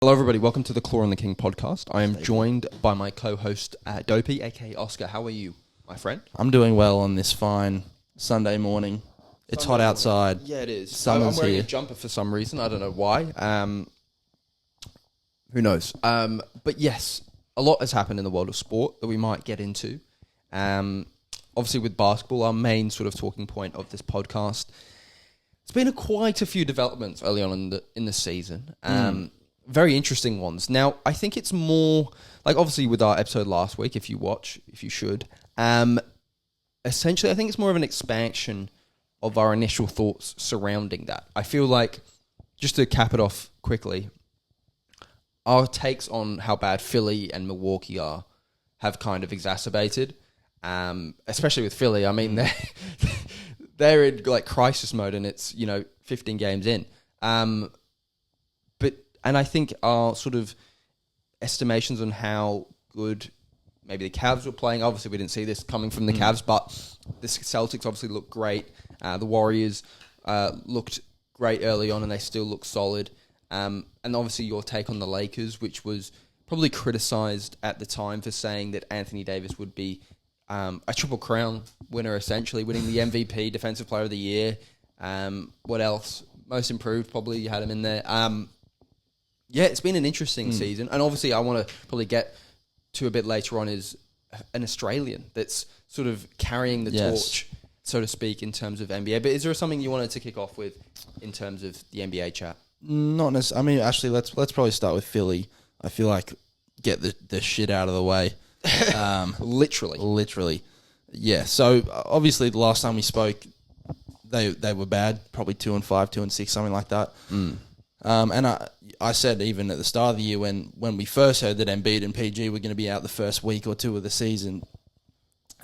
Hello, everybody. Welcome to the Claw and the King podcast. I am joined by my co-host, Dopey, aka Oscar. How are you, my friend? I'm doing well on this fine Sunday morning. It's hot outside. Yeah, it is. Summer's I'm wearing here. a jumper for some reason. I don't know why. Who knows? But yes, a lot has happened in the world of sport that we might get into. Obviously, with basketball, our main sort of talking point of this podcast. It's been quite a few developments early on in the season. Very interesting ones. Now, I think it's more, like obviously with our episode last week, if you should, essentially I think it's more of an expansion of our initial thoughts surrounding that. I feel like, just to cap it off quickly, our takes on how bad Philly and Milwaukee are have kind of exacerbated, especially with Philly. I mean, they're in like crisis mode and it's, 15 games in. And I think our sort of estimations on how good maybe the Cavs were playing, obviously we didn't see this coming from the Cavs, but the Celtics obviously looked great. The Warriors looked great early on and they still look solid. And obviously your take on the Lakers, which was probably criticised at the time for saying that Anthony Davis would be a Triple Crown winner, essentially, winning the MVP, Defensive Player of the Year. What else? Most Improved, probably, you had him in there. Yeah, it's been an interesting season. And obviously I want to probably get to a bit later on is an Australian that's sort of carrying the torch, so to speak, in terms of NBA. But is there something you wanted to kick off with in terms of the NBA chat? Not necessarily. I mean, actually, let's probably start with Philly. I feel like get the shit out of the way. Literally. Yeah. So obviously the last time we spoke, they were bad, probably 2-5, 2-6, something like that. And I said even at the start of the year when we first heard that Embiid and PG were going to be out the first week or two of the season,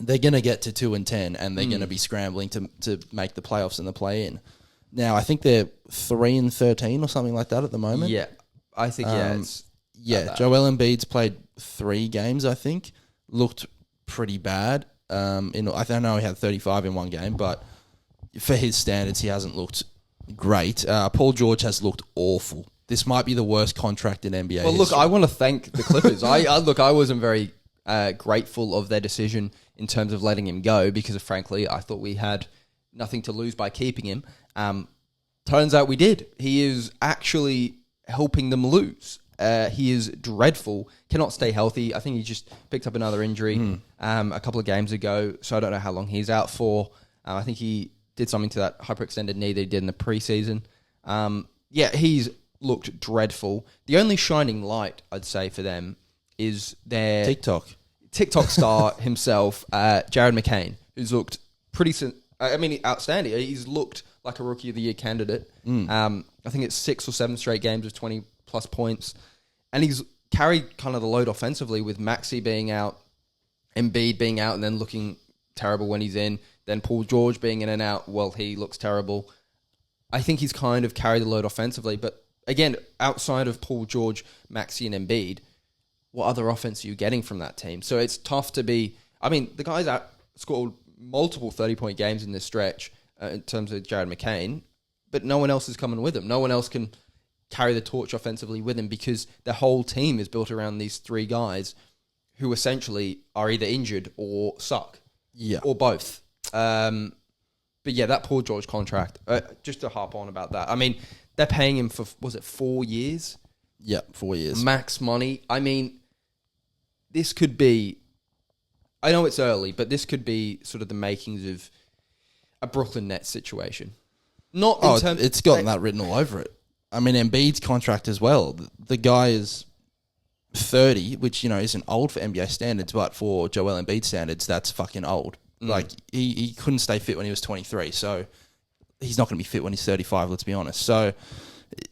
they're going to get to 2-10 and they're going to be scrambling to make the playoffs and the play-in. Now, I think they're 3-13 or something like that at the moment. Yeah, I think, Joel Embiid's played 3 games, I think. Looked pretty bad. I know he had 35 in one game, but for his standards, he hasn't looked great. Paul George has looked awful. This might be the worst contract in NBA history. Look, I want to thank the Clippers. I wasn't very grateful of their decision in terms of letting him go because, frankly, I thought we had nothing to lose by keeping him. Turns out we did. He is actually helping them lose. He is dreadful, cannot stay healthy. I think he just picked up another injury a couple of games ago, so I don't know how long he's out for. I think he did something to that hyperextended knee that he did in the preseason. He's looked dreadful. The only shining light, I'd say, for them is their TikTok star himself, Jared McCain, who's looked outstanding. He's looked like a Rookie of the Year candidate. I think it's 6 or 7 straight games of 20-plus points. And he's carried kind of the load offensively with Maxey being out, Embiid being out and then looking terrible when he's in. Then Paul George being in and out, well, he looks terrible. I think he's kind of carried the load offensively. But again, outside of Paul George, Maxey and Embiid, what other offense are you getting from that team? So it's tough to be... I mean, the guys scored multiple 30-point games in this stretch in terms of Jared McCain, but no one else is coming with him. No one else can carry the torch offensively with him because the whole team is built around these 3 guys who essentially are either injured or suck. Yeah. Or both. But yeah, that Paul George contract, just to harp on about that. I mean, they're paying him for, was it 4 years? Yeah, 4 years. Max money. I mean, this could be, I know it's early, but this could be sort of the makings of a Brooklyn Nets situation. Not in terms... It's gotten that written all over it. I mean, Embiid's contract as well. The guy is 30, which, isn't old for NBA standards, but for Joel Embiid standards, that's fucking old. Like, he couldn't stay fit when he was 23, so he's not going to be fit when he's 35, let's be honest. So,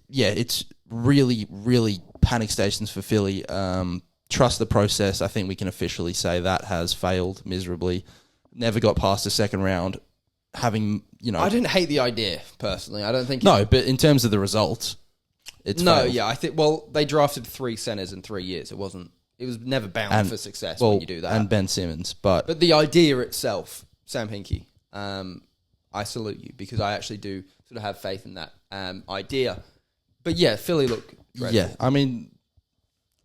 yeah, it's really, really panic stations for Philly. Trust the process. I think we can officially say that has failed miserably. Never got past the second round. Having, I didn't hate the idea, personally. I don't think... No, but in terms of the results, it's failed. Yeah, I think, they drafted 3 centers in 3 years. It was never bound for success when you do that. And Ben Simmons, but the idea itself, Sam Hinkie, I salute you because I actually do sort of have faith in that idea. But yeah, Philly look dreadful. Yeah, I mean,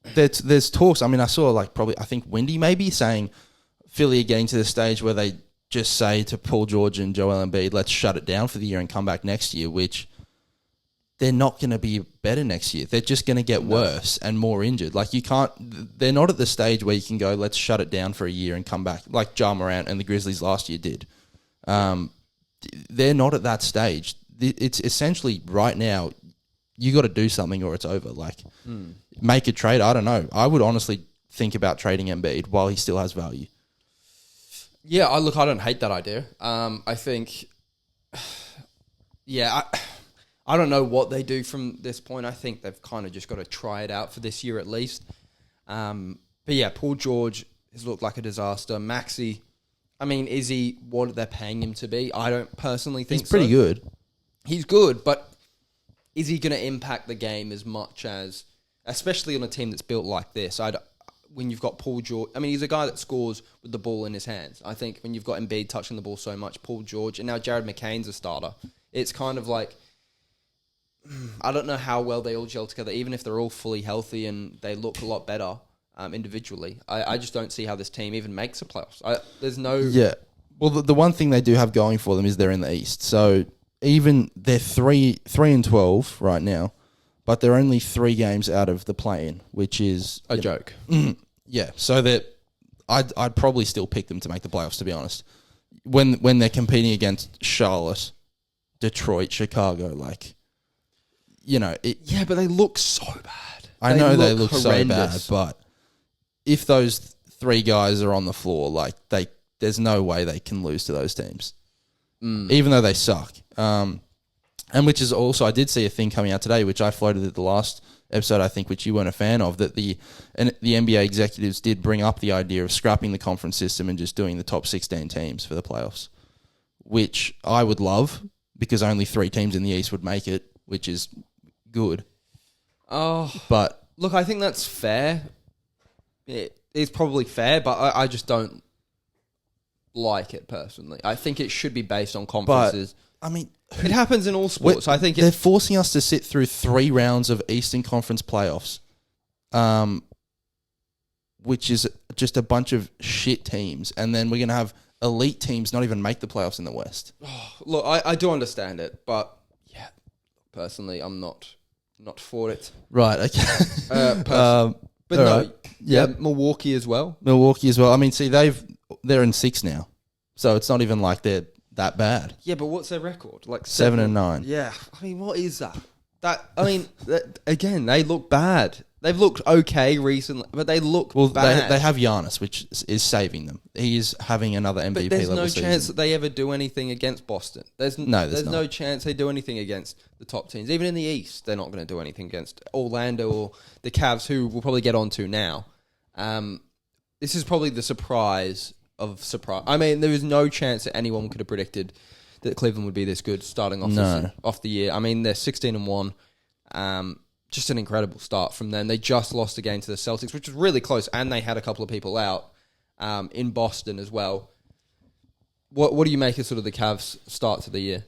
there's talks. I mean, I saw I think Wendy maybe saying Philly are getting to the stage where they just say to Paul George and Joel Embiid, let's shut it down for the year and come back next year, which they're not going to be better next year. They're just going to get worse and more injured. They're not at the stage where you can go, let's shut it down for a year and come back, like Ja Morant and the Grizzlies last year did. They're not at that stage. It's essentially right now, you got to do something or it's over. Make a trade. I don't know. I would honestly think about trading Embiid while he still has value. Yeah, I don't hate that idea. I think, I don't know what they do from this point. I think they've kind of just got to try it out for this year at least. But yeah, Paul George has looked like a disaster. Maxey, I mean, is he what they're paying him to be? I don't personally think he's pretty good. He's good, but is he going to impact the game as much as, especially on a team that's built like this? When you've got Paul George, I mean, he's a guy that scores with the ball in his hands. I think when you've got Embiid touching the ball so much, Paul George, and now Jared McCain's a starter, it's kind of like, I don't know how well they all gel together, even if they're all fully healthy and they look a lot better individually. I just don't see how this team even makes the playoffs. There's no... Yeah. Well, the one thing they do have going for them is they're in the East. So even they're 3-12 right now, but they're only 3 games out of the play-in, which is... a joke. Yeah, so I'd probably still pick them to make the playoffs, to be honest. When they're competing against Charlotte, Detroit, Chicago, Yeah, but they look so bad. I know they look so bad, but if those 3 guys are on the floor, there's no way they can lose to those teams, even though they suck. And which is also, I did see a thing coming out today, which I floated at the last episode, I think, which you weren't a fan of, that the NBA executives did bring up the idea of scrapping the conference system and just doing the top 16 teams for the playoffs, which I would love because only 3 teams in the East would make it, which is good. Oh, but look, I think that's fair. It is probably fair, but I just don't like it personally. I think it should be based on conferences. But, I mean... It happens in all sports. I think they're forcing us to sit through 3 rounds of Eastern Conference playoffs, which is just a bunch of shit teams, and then we're going to have elite teams not even make the playoffs in the West. Oh, look, I do understand it, but yeah, personally, I'm not for it. Right. Okay. But no, right. Milwaukee as well. I mean, see, they're in 6 now, so it's not even like they're that bad. Yeah, but what's their record? 7-9. Yeah, I mean, what is that? Again, they look bad. They've looked okay recently, but they look bad. They have Giannis, which is saving them. He is having another MVP but there's level no season. chance that they ever do anything against Boston. There's no chance they do anything against the top teams. Even in the East, they're not going to do anything against Orlando or the Cavs, who we'll probably get onto now. This is probably the surprise of surprise. I mean, there was no chance that anyone could have predicted that Cleveland would be this good starting off the year. I mean, they're 16-1. Just an incredible start from them. They just lost again to the Celtics, which was really close, and they had a couple of people out in Boston as well. What do you make of sort of the Cavs' start to the year?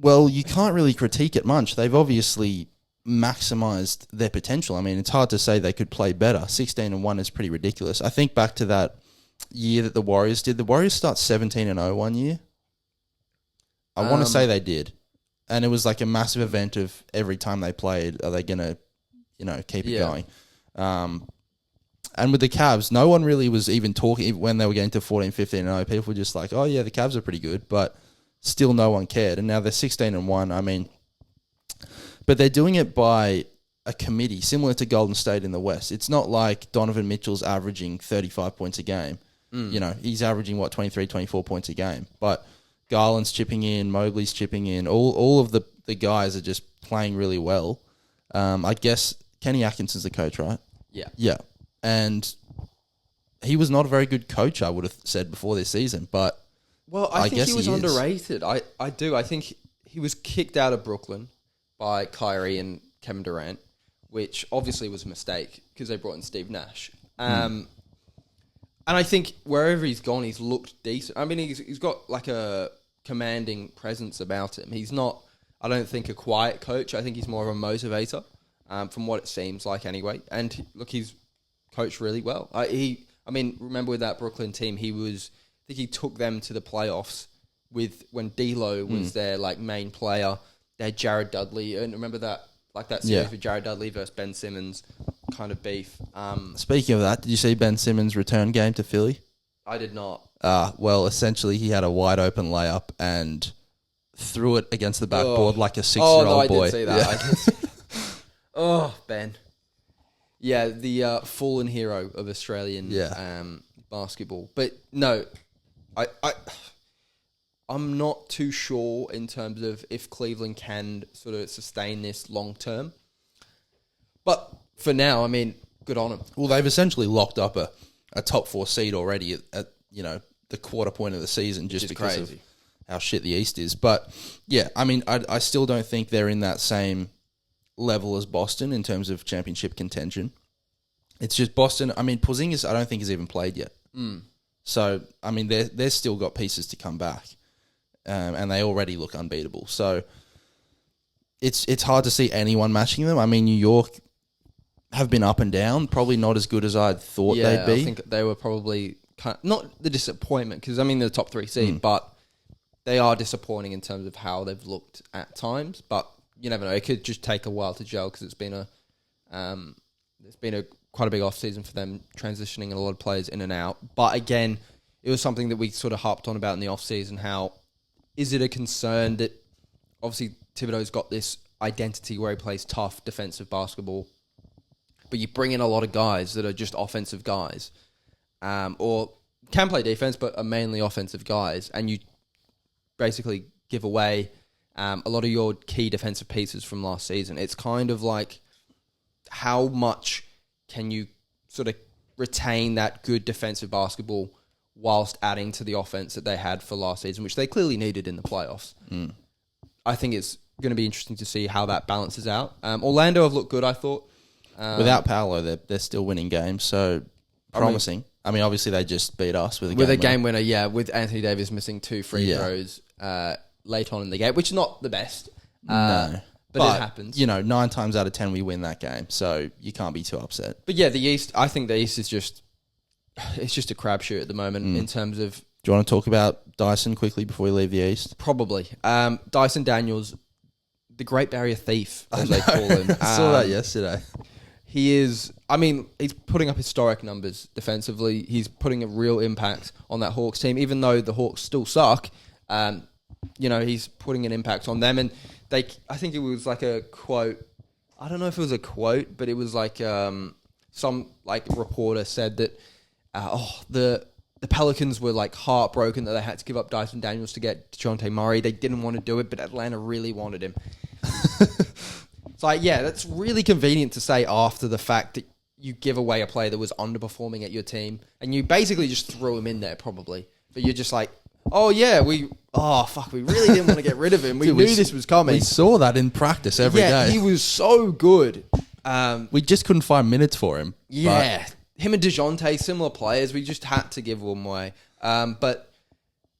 Well, you can't really critique it much. They've obviously maximised their potential. I mean, it's hard to say they could play better. 16-1 is pretty ridiculous. I think back to that year that the Warriors did. The Warriors start 17-0 one year. I want to say they did. And it was like a massive event of every time they played, are they going to, keep it going? And with the Cavs, no one really was even talking when they were getting to 14-15-0. People were just like, oh yeah, the Cavs are pretty good, but still no one cared. And now they're 16-1. I mean, but they're doing it by a committee similar to Golden State in the West. It's not like Donovan Mitchell's averaging 35 points a game. He's averaging 23, 24 points a game. But Garland's chipping in, Mobley's chipping in. All of the guys are just playing really well. I guess Kenny Atkinson's the coach, right? Yeah. Yeah. And he was not a very good coach, I would have said, before this season. But I think guess he was he is. underrated. I do. I think he was kicked out of Brooklyn by Kyrie and Kevin Durant, which obviously was a mistake because they brought in Steve Nash. And I think wherever he's gone, he's looked decent. I mean, he's got like a commanding presence about him. He's not, I don't think, a quiet coach. I think he's more of a motivator, from what it seems like anyway. And look, he's coached really well. I mean, remember with that Brooklyn team, I think he took them to the playoffs when D'Lo was their like main player. They had Jared Dudley, and remember that series with Jared Dudley versus Ben Simmons kind of beef. Speaking of that, did you see Ben Simmons' return game to Philly? I did not. Well, essentially he had a wide open layup and threw it against the backboard like a 6-year-old boy. I did see that. I did see that. Ben. Yeah, the fallen hero of Australian basketball. But no, I'm not too sure in terms of if Cleveland can sort of sustain this long term. But for now, I mean, good on them. Well, they've essentially locked up a top 4 seed already at the quarter point of the season just because of how shit the East is. But yeah, I mean, I still don't think they're in that same level as Boston in terms of championship contention. It's just Boston. I mean, Porzingis, I don't think has even played yet. So I mean, they're still got pieces to come back, and they already look unbeatable. So it's hard to see anyone matching them. I mean, New York have been up and down, probably not as good as I thought they'd be. I think they were probably not the disappointment, because I mean they're the top 3 seed, but they are disappointing in terms of how they've looked at times. But you never know; it could just take a while to gel because it's been a quite a big off season for them, transitioning a lot of players in and out. But again, it was something that we sort of harped on about in the off season. How is it a concern that obviously Thibodeau's got this identity where he plays tough defensive basketball, but you bring in a lot of guys that are just offensive guys, or can play defense but are mainly offensive guys, and you basically give away a lot of your key defensive pieces from last season. It's kind of like, how much can you sort of retain that good defensive basketball whilst adding to the offense that they had for last season, which they clearly needed in the playoffs? I think it's going to be interesting to see how that balances out. Orlando have looked good, I thought. Without Paolo, they're still winning games, so promising. I mean, obviously they just beat us with a game winner. Yeah, with Anthony Davis missing 2 free throws late on in the game, which is not the best. No. But it happens. 9 times out of 10 we win that game, so you can't be too upset. But yeah, the East, I think the East is just a crapshoot at the moment in terms of... Do you want to talk about Dyson quickly before we leave the East? Probably. Dyson Daniels, the Great Barrier Thief, as they call him. I saw that yesterday. He is... I mean, he's putting up historic numbers defensively. He's putting a real impact on that Hawks team, even though the Hawks still suck. He's putting an impact on them, and I think it was like a quote. I don't know if it was a quote, but it was like some like reporter said that the Pelicans were like heartbroken that they had to give up Dyson Daniels to get DeJounte Murray. They didn't want to do it, but Atlanta really wanted him. It's like, yeah, that's really convenient to say after the fact that you give away a player that was underperforming at your team, and you basically just threw him in there probably. But you're just like, we really didn't want to get rid of him. We knew this was coming. We saw that in practice every day. Yeah, he was so good. We just couldn't find minutes for him. Yeah. Him and DeJounte, similar players. We just had to give them away. But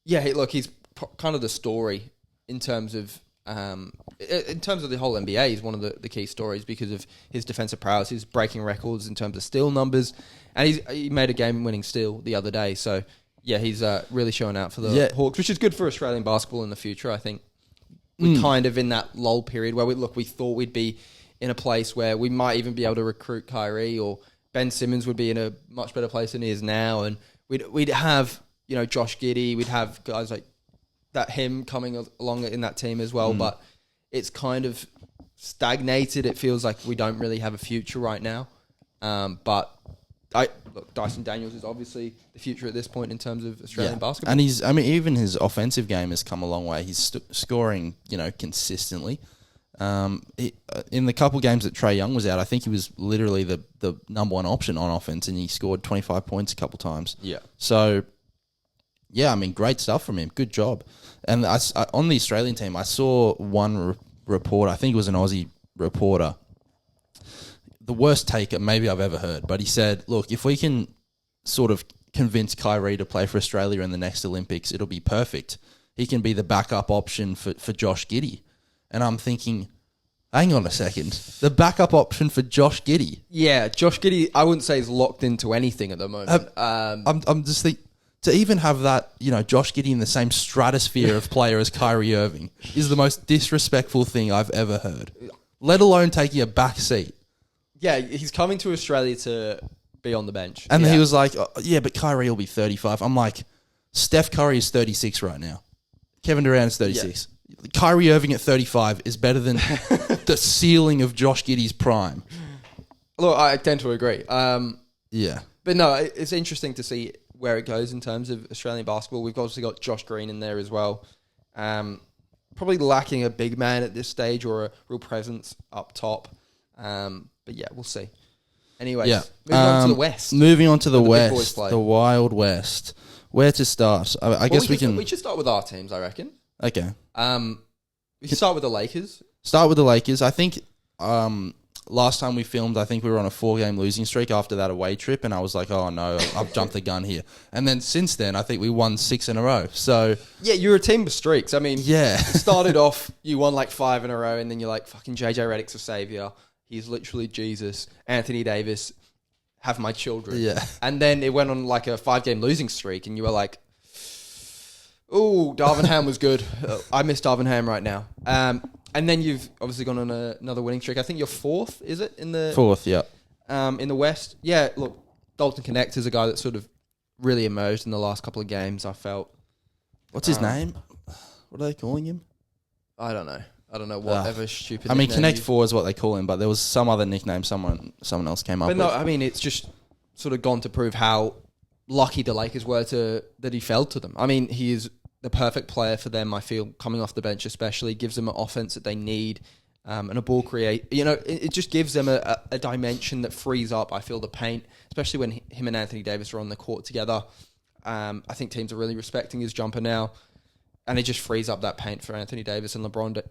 yeah, look, he's kind of the story in terms of the whole NBA. He's one of the key stories because of his defensive prowess. He's breaking records in terms of steal numbers, and he made a game-winning steal the other day. So yeah, he's really showing out for the Hawks, which is good for Australian basketball in the future. I think we're kind of in that lull period where we thought we'd be in a place where we might even be able to recruit Kyrie, or Ben Simmons would be in a much better place than he is now, and we'd have Josh Giddey, we'd have guys like that, him coming along in that team as well. But it's kind of stagnated. It feels like we don't really have a future right now. But Dyson Daniels is obviously the future at this point in terms of Australian basketball. And even his offensive game has come a long way. He's scoring, consistently. In the couple games that Trae Young was out, I think he was literally the number one option on offense, and he scored 25 points a couple times. Yeah. So, yeah, I mean, great stuff from him. Good job. And on the Australian team, I saw one report, I think it was an Aussie reporter, the worst take maybe I've ever heard, but he said, look, if we can sort of convince Kyrie to play for Australia in the next Olympics, it'll be perfect. He can be the backup option for Josh Giddey. And I'm thinking, Hang on a second. The backup option for Josh Giddey. Yeah, Josh Giddey, I wouldn't say is locked into anything at the moment. I'm just thinking, to even have that, Josh Giddey in the same stratosphere of player as Kyrie Irving is the most disrespectful thing I've ever heard. Let alone taking a back seat. Yeah, he's coming to Australia to be on the bench. And he was like, but Kyrie will be 35. I'm like, Steph Curry is 36 right now. Kevin Durant is 36. Yeah. Kyrie Irving at 35 is better than the ceiling of Josh Giddey's prime. Look, I tend to agree. Yeah. But no, it's interesting to see where it goes in terms of Australian basketball. We've obviously got Josh Green in there as well. Probably lacking a big man at this stage or a real presence up top. But yeah, we'll see. Anyways, moving on to the West. Moving on to the West, the Wild West. Where to start? I guess we can... We should start with our teams, I reckon. Okay. We can start with the Lakers. Start with the Lakers. I think last time we filmed, I think we were on a 4-game losing streak after that away trip, and I was like, oh no, I've jumped the gun here. And then since then, I think we won 6 in a row. So yeah, you're a team of streaks. I mean, yeah. It started off, you won like 5 in a row, and then you're like, fucking JJ Redick's a savior. He's literally Jesus. Anthony Davis, have my children. Yeah. And then it went on like a 5-game losing streak, and you were like, ooh, Darvin Ham was good. I miss Darvin Ham right now. And then you've obviously gone on another winning streak. I think you're 4th, is it? Fourth, yeah. In the West. Yeah, look, Dalton Connect is a guy that sort of really emerged in the last couple of games, I felt. What's his name? What are they calling him? I don't know. Whatever stupid I mean, Connect 4 is what they call him, but there was some other nickname someone else came up with. But no, I mean, it's just sort of gone to prove how lucky the Lakers were that he fell to them. I mean, he is the perfect player for them, I feel, coming off the bench especially. Gives them an offense that they need and a ball create. It just gives them a dimension that frees up, I feel, the paint, especially when him and Anthony Davis are on the court together. I think teams are really respecting his jumper now, and it just frees up that paint for Anthony Davis and LeBron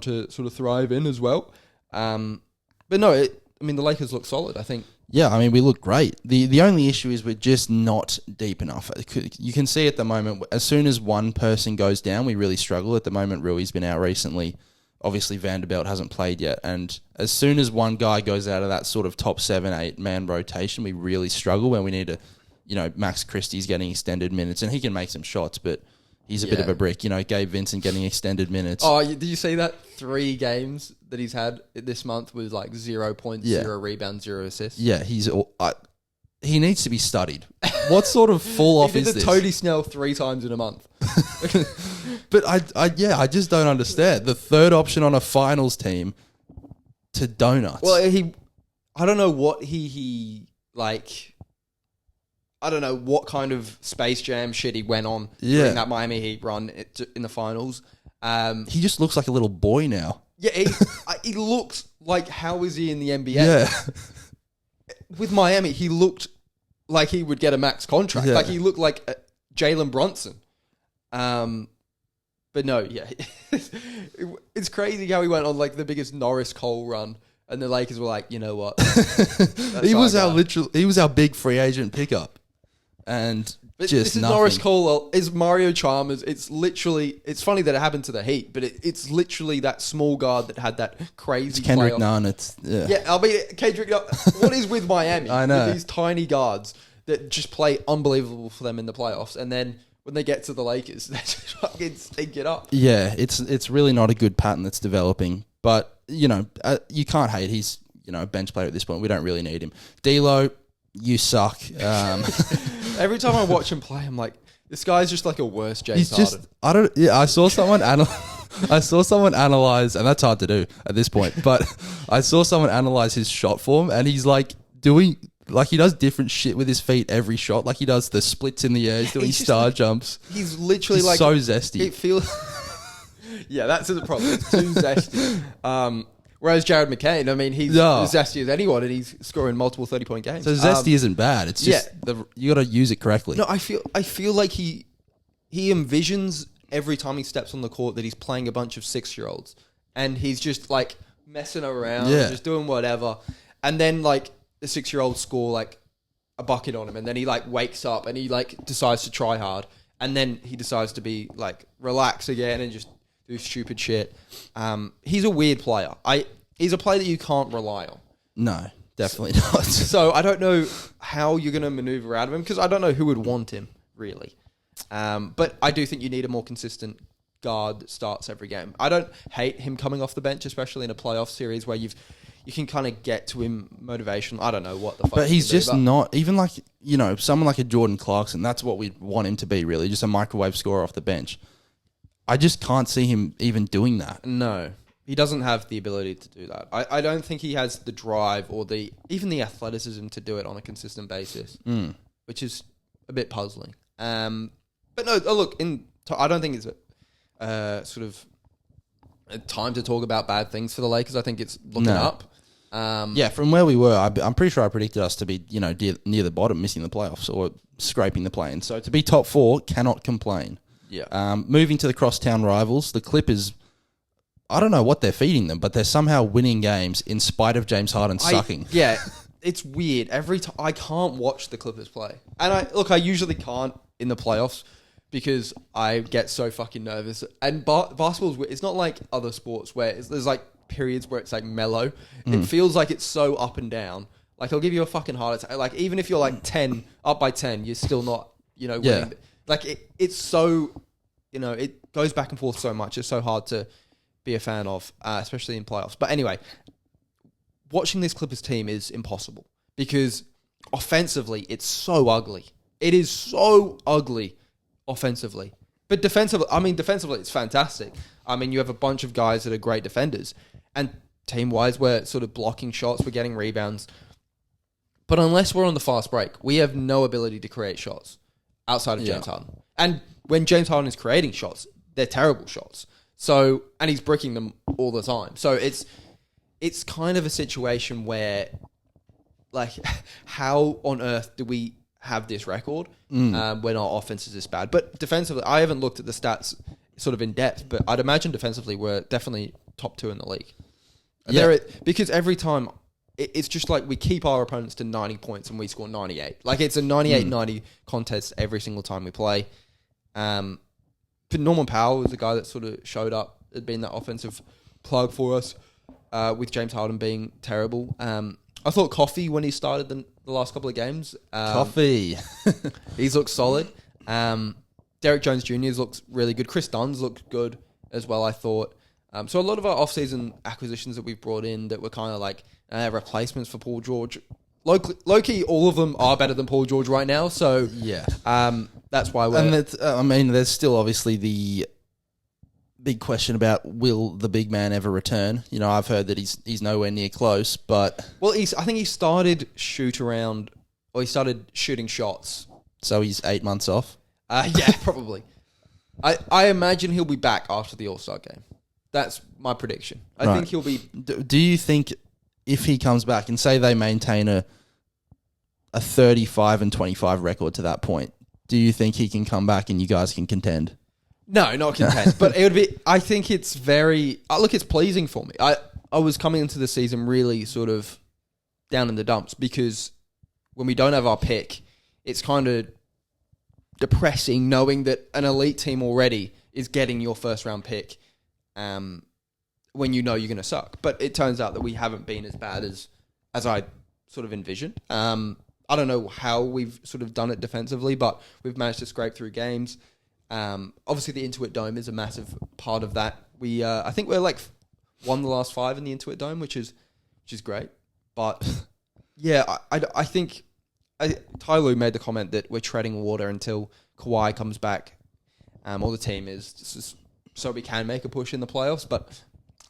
to sort of thrive in as well. But no, the Lakers look solid, I think. Yeah, I mean, we look great. The only issue is we're just not deep enough. You can see at the moment, as soon as one person goes down, we really struggle. At the moment, Rui's been out recently. Obviously, Vanderbilt hasn't played yet. And as soon as one guy goes out of that sort of top 7, 8-man rotation, we really struggle when we need to, Max Christie's getting extended minutes. And he can make some shots, but he's a bit of a brick. Gabe Vincent getting extended minutes. Oh, did you see that? 3 games that he's had this month with like 0 points, 0 rebounds, 0 assists. Yeah, he needs to be studied. What sort of fall off is this? He did the Tony Snell 3 times in a month. But I just don't understand. The third option on a finals team to donuts. Well, I don't know what he like... I don't know what kind of Space Jam shit he went on during that Miami Heat run in the finals. He just looks like a little boy now. Yeah, he looks like, how is he in the NBA? Yeah. With Miami, he looked like he would get a max contract. Yeah. Like he looked like Jalen Brunson. But no, yeah. It's crazy how he went on like the biggest Norris Cole run. And the Lakers were like, you know what? He was our big free agent pickup. And this is nothing. Norris Cole, is Mario Chalmers. It's funny that it happened to the Heat, but it's literally that small guard that had that crazy It's Kendrick playoff. Nunn. Yeah, I mean, Kendrick Nunn. What is with Miami? I know. With these tiny guards that just play unbelievable for them in the playoffs. And then when they get to the Lakers, they just fucking stink it up. Yeah, it's really not a good pattern that's developing. But, you can't hate. He's, a bench player at this point. We don't really need him. D'Lo, you suck. Every time I watch him play, I'm like, this guy's just like a worse James Harden. I saw someone analyze, and that's hard to do at this point, but I saw someone analyze his shot form, and he's like doing, like he does different shit with his feet every shot. Like he does the splits in the air, he's doing star jumps. He's literally he's so zesty. It feels... Yeah, that's the problem. It's too zesty. Whereas Jared McCain, I mean, he's as zesty as anyone, and he's scoring multiple 30-point games. So zesty isn't bad. It's just you got to use it correctly. No, I feel like he envisions every time he steps on the court that he's playing a bunch of 6-year-olds, and he's just like messing around, just doing whatever, and then like the 6-year-olds score like a bucket on him, and then he like wakes up and he like decides to try hard, and then he decides to be like relax again and just do stupid shit. He's a weird player. He's a player that you can't rely on. No, definitely not. So I don't know how you're going to maneuver out of him because I don't know who would want him, really. But I do think you need a more consistent guard that starts every game. I don't hate him coming off the bench, especially in a playoff series where you can kind of get to him motivation. I don't know what the fuck. But he's just not, even like, someone like a Jordan Clarkson, that's what we want him to be, really, just a microwave scorer off the bench. I just can't see him even doing that. No. He doesn't have the ability to do that. I don't think he has the drive or even the athleticism to do it on a consistent basis, which is a bit puzzling. But no, look, I don't think it's sort of a time to talk about bad things for the Lakers. I think it's looking up. From where we were, I'm pretty sure I predicted us to be, near the bottom, missing the playoffs or scraping the play-in. So to be top 4, cannot complain. Yeah. Moving to the crosstown rivals, the Clippers, I don't know what they're feeding them, but they're somehow winning games in spite of James Harden sucking. Yeah, it's weird. Every time I can't watch the Clippers play, and I usually can't in the playoffs because I get so fucking nervous. And basketball's weird. It's not like other sports where there's like periods where it's like mellow. It feels like it's so up and down. Like I'll give you a fucking heart attack. Like even if you're like 10 up by 10, you're still not winning. Yeah. Like it's so it goes back and forth so much. It's so hard to be a fan of, especially in playoffs. But anyway, watching this Clippers team is impossible because offensively, it's so ugly. It is so ugly offensively. But defensively, it's fantastic. I mean, you have a bunch of guys that are great defenders. And team-wise, we're sort of blocking shots, we're getting rebounds. But unless we're on the fast break, we have no ability to create shots outside of James Harden. And when James Harden is creating shots, they're terrible shots. So, and he's bricking them all the time. So it's kind of a situation where, like, how on earth do we have this record when our offense is this bad? But defensively, I haven't looked at the stats sort of in depth, but I'd imagine defensively we're definitely top 2 in the league. Because every time, it's just like we keep our opponents to 90 points and we score 98. Like, it's a 98-90 contest every single time we play. But Norman Powell was the guy that sort of showed up, had been that offensive plug for us, with James Harden being terrible. I thought Coffee, when he started the last couple of games... Coffee. He's looked solid. Derek Jones Jr.'s looks really good. Chris Dunn's looked good as well, I thought. So a lot of our off-season acquisitions that we've brought in that were kind of like replacements for Paul George. Low-key, all of them are better than Paul George right now. So that's why we're... And there's still obviously the big question about will the big man ever return. I've heard that he's nowhere near close, but... Well, I think he started he started shooting shots. So he's 8 months off? Yeah, probably. I imagine he'll be back after the All-Star game. That's my prediction. I think he'll be... Do you think if he comes back and say they maintain a 35-25 record to that point, do you think he can come back and you guys can contend? No, not contend. But it would be... I think it's very... Look, it's pleasing for me. I was coming into the season really sort of down in the dumps because when we don't have our pick, it's kind of depressing knowing that an elite team already is getting your first-round pick when you know you're going to suck. But it turns out that we haven't been as bad as I sort of envisioned. I don't know how we've sort of done it defensively, but we've managed to scrape through games. Obviously, the Intuit Dome is a massive part of that. I think we're like won the last 5 in the Intuit Dome, which is great. But yeah, I think Ty Lue made the comment that we're treading water until Kawhi comes back, or the team is, just so we can make a push in the playoffs. But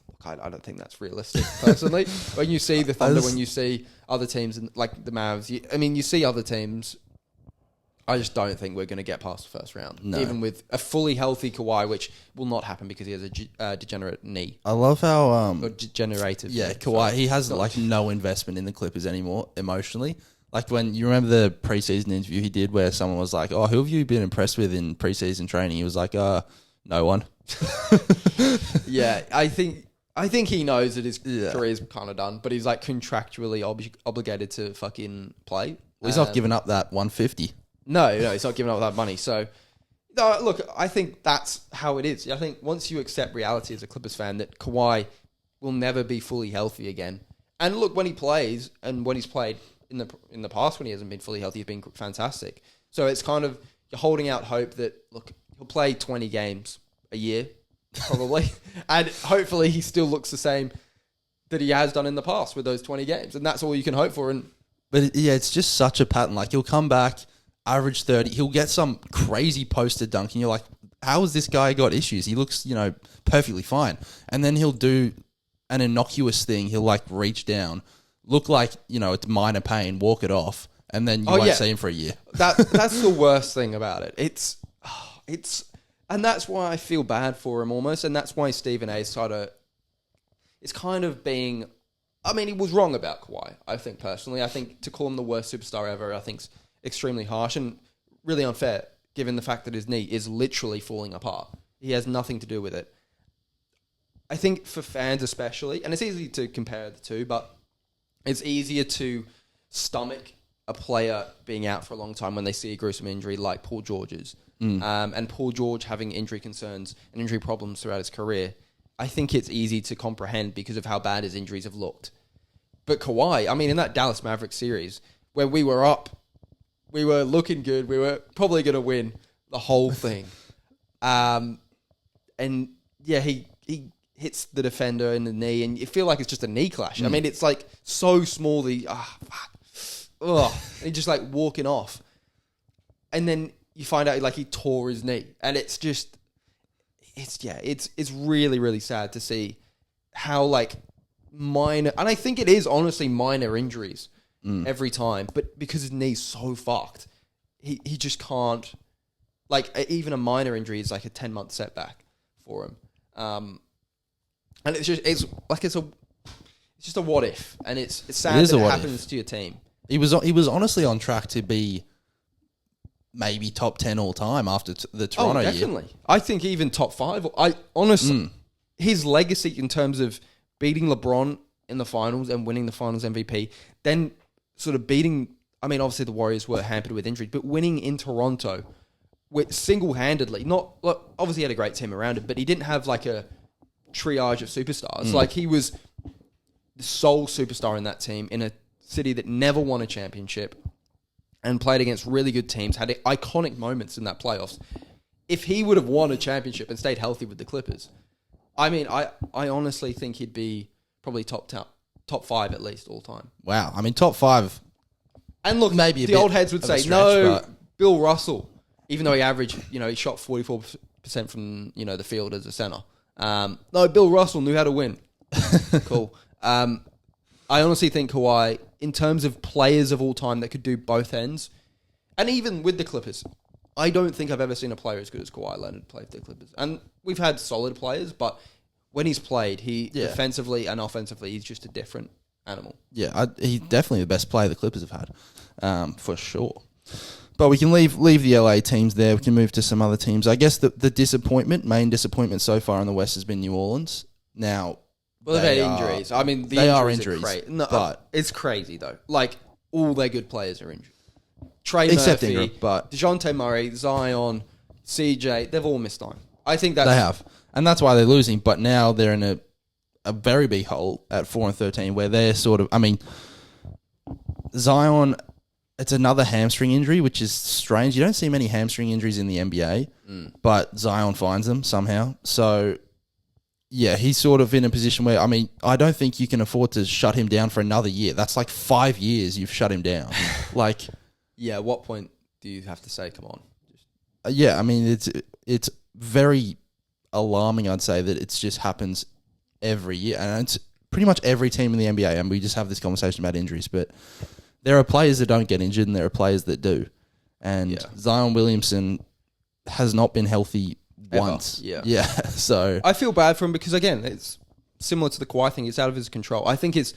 look, I don't think that's realistic, personally. When you see the Thunder, when you see other teams, like the Mavs, you see other teams, I just don't think we're going to get past the first round. No. Even with a fully healthy Kawhi, which will not happen because he has a degenerate knee. I love how... or degenerative. Yeah, Kawhi, he has no investment in the Clippers anymore, emotionally. Like when you remember the preseason interview he did where someone was like, "Oh, who have you been impressed with in preseason training?" He was like, no one." Yeah, I think he knows that his career is kind of done, but he's like contractually obligated to fucking play. Well, he's not giving up that $150. No, he's not giving up that money. So No, look, I think that's how it is. I think once you accept reality as a Clippers fan that Kawhi will never be fully healthy again. And look, when he plays and when he's played in the past when he hasn't been fully healthy, he's been fantastic. So it's kind of you're holding out hope that look, he'll play 20 games a year probably, and hopefully he still looks the same that he has done in the past with those 20 games, and that's all you can hope for. But it's just such a pattern. Like he'll come back, average 30, he'll get some crazy poster dunk, and you're like, how has this guy got issues? He looks, perfectly fine. And then he'll do an innocuous thing. He'll like reach down, look like, it's minor pain, walk it off, and then you won't see him for a year. That's the worst thing about it. It's, and that's why I feel bad for him almost, and that's why Stephen A's it's kind of being, I mean, he was wrong about Kawhi, I think personally. I think to call him the worst superstar ever, I think is extremely harsh and really unfair, given the fact that his knee is literally falling apart. He has nothing to do with it. I think for fans especially, and it's easy to compare the two, but it's easier to stomach a player being out for a long time when they see a gruesome injury like Paul George's. And Paul George having injury concerns and injury problems throughout his career. I think it's easy to comprehend because of how bad his injuries have looked. But Kawhi, I mean, in that Dallas Mavericks series, where we were up, we were looking good, we were probably going to win the whole thing. And yeah, he hits the defender in the knee, and you feel like it's just a knee clash. I mean, it's like so small, and he's just like walking off. And then you find out like he tore his knee, and it's just, it's really, really sad to see how like minor, and I think it is honestly minor injuries every time, but because his knee's so fucked, he just can't, like even a minor injury is like a 10-month setback for him. And it's just a what if, and it's sad that it happens to your team. He was honestly on track to be maybe top 10 all time after the Toronto year. Definitely. I think even top 5. His legacy in terms of beating LeBron in the finals and winning the finals MVP, then sort of beating, I mean, obviously the Warriors were hampered with injuries, but winning in Toronto with single-handedly, obviously he had a great team around him, but he didn't have like a triage of superstars. Like he was the sole superstar in that team in a city that never won a championship and played against really good teams, had iconic moments in that playoffs. If he would have won a championship and stayed healthy with the Clippers, I mean, I honestly think he'd be probably top 5 at least all time. Wow. I mean, top 5. And look, maybe the old heads would say, Bill Russell, even though he averaged, he shot 44% from, the field as a center. No, Bill Russell knew how to win. Cool. I honestly think Kawhi, in terms of players of all time that could do both ends, and even with the Clippers, I don't think I've ever seen a player as good as Kawhi Leonard play for the Clippers. And we've had solid players, but when he's played, defensively and offensively, he's just a different animal. Yeah, he's definitely the best player the Clippers have had, for sure. But we can leave the LA teams there. We can move to some other teams. I guess the main disappointment so far in the West has been New Orleans. Now, well, they've had injuries. I mean, they are injuries. But it's crazy though. Like all their good players are injured. Trey except Murphy, Ingram, but DeJounte Murray, Zion, CJ, they've all missed time. I think they have, and that's why they're losing. But now they're in a very big hole at 4-13, where they're sort of. I mean, Zion. It's another hamstring injury, which is strange. You don't see many hamstring injuries in the NBA, but Zion finds them somehow. So, yeah, he's sort of in a position where, I mean, I don't think you can afford to shut him down for another year. That's like 5 years you've shut him down. Yeah, at what point do you have to say, come on? Yeah, I mean, it's very alarming, I'd say, that it just happens every year. And it's pretty much every team in the NBA, and we just have this conversation about injuries, but there are players that don't get injured and there are players that do. And Zion Williamson has not been healthy once. Yeah. So I feel bad for him because, again, it's similar to the Kawhi thing. It's out of his control. I think it's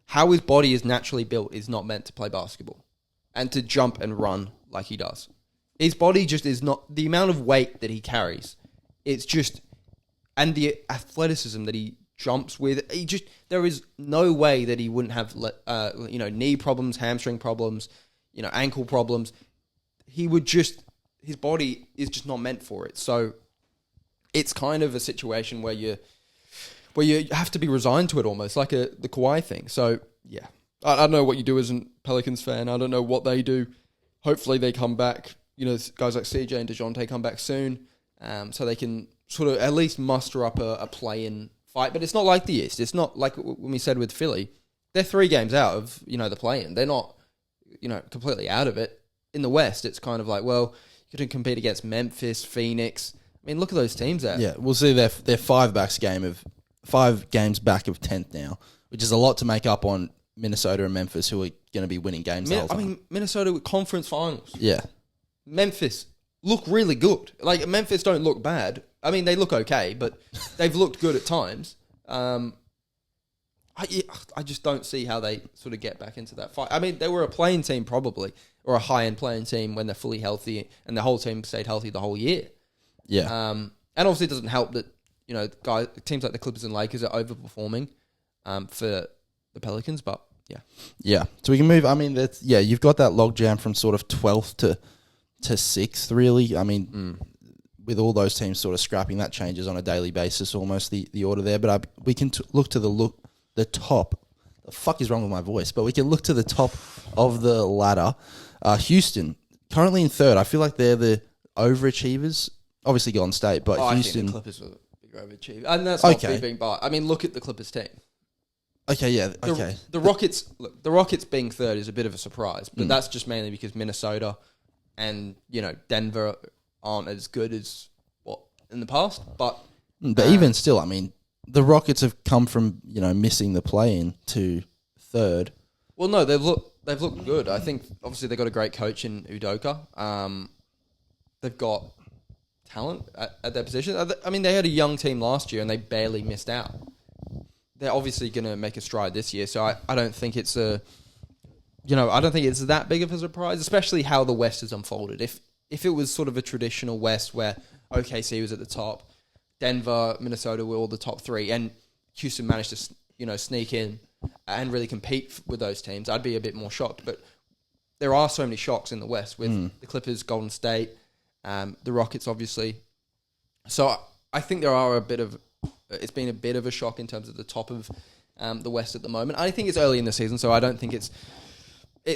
how his body is naturally built is not meant to play basketball and to jump and run like he does. His body just is not, the amount of weight that he carries, it's just, and the athleticism that he jumps with, there is no way that he wouldn't have knee problems, hamstring problems, ankle problems. He his body is just not meant for it. So it's kind of a situation where you have to be resigned to it, almost like the Kawhi thing. So yeah, I don't know what you do as a Pelicans fan. I don't know what they do. Hopefully they come back. You know, guys like CJ and DeJounte come back soon, so they can sort of at least muster up a play-in fight. But it's not like the East. It's not like when we said with Philly. They're 3 games out of, the play-in. They're not, completely out of it. In the West, it's kind of like, well, you can compete against Memphis, Phoenix. I mean, look at those teams there. Yeah, we'll see they're 5 games back of 10th now, which is a lot to make up on Minnesota and Memphis, who are going to be winning games the whole time. I mean, Minnesota with conference finals. Yeah. Memphis look really good. Like, Memphis don't look bad. I mean, they look okay, but they've looked good at times. I just don't see how they sort of get back into that fight. I mean, they were a playing team probably, or a high-end playing team when they're fully healthy, and the whole team stayed healthy the whole year. Yeah. And obviously it doesn't help that, teams like the Clippers and Lakers are overperforming for the Pelicans, but yeah. Yeah. So we can move, you've got that logjam from sort of 12th to 6th, really. I mean, with all those teams sort of scrapping, that changes on a daily basis, almost the order there. But we can look to the top. The fuck is wrong with my voice? But we can look to the top of the ladder. Houston, currently in 3rd. I feel like they're the overachievers. Obviously Golden State, but Houston... I think the Clippers are the bigger overachiever. And that's not being biased. I mean, look at the Clippers team. Okay, yeah, okay. The Rockets being 3rd is a bit of a surprise, but that's just mainly because Minnesota and, Denver aren't as good as in the past. But even still, I mean, the Rockets have come from, missing the play-in to 3rd. Well, no, they've looked good. I think, obviously, they've got a great coach in Udoka. They've got talent at their position. I mean, they had a young team last year and they barely missed out. They're obviously going to make a stride this year, so I don't think it's I don't think it's that big of a surprise, especially how the West has unfolded. If it was sort of a traditional West where OKC was at the top, Denver, Minnesota were all the top 3, and Houston managed to sneak in and really compete with those teams, I'd be a bit more shocked. But there are so many shocks in the West with the Clippers, Golden State, the Rockets, obviously. So I think it's been a bit of a shock in terms of the top of the West at the moment. I think it's early in the season, so I don't think it's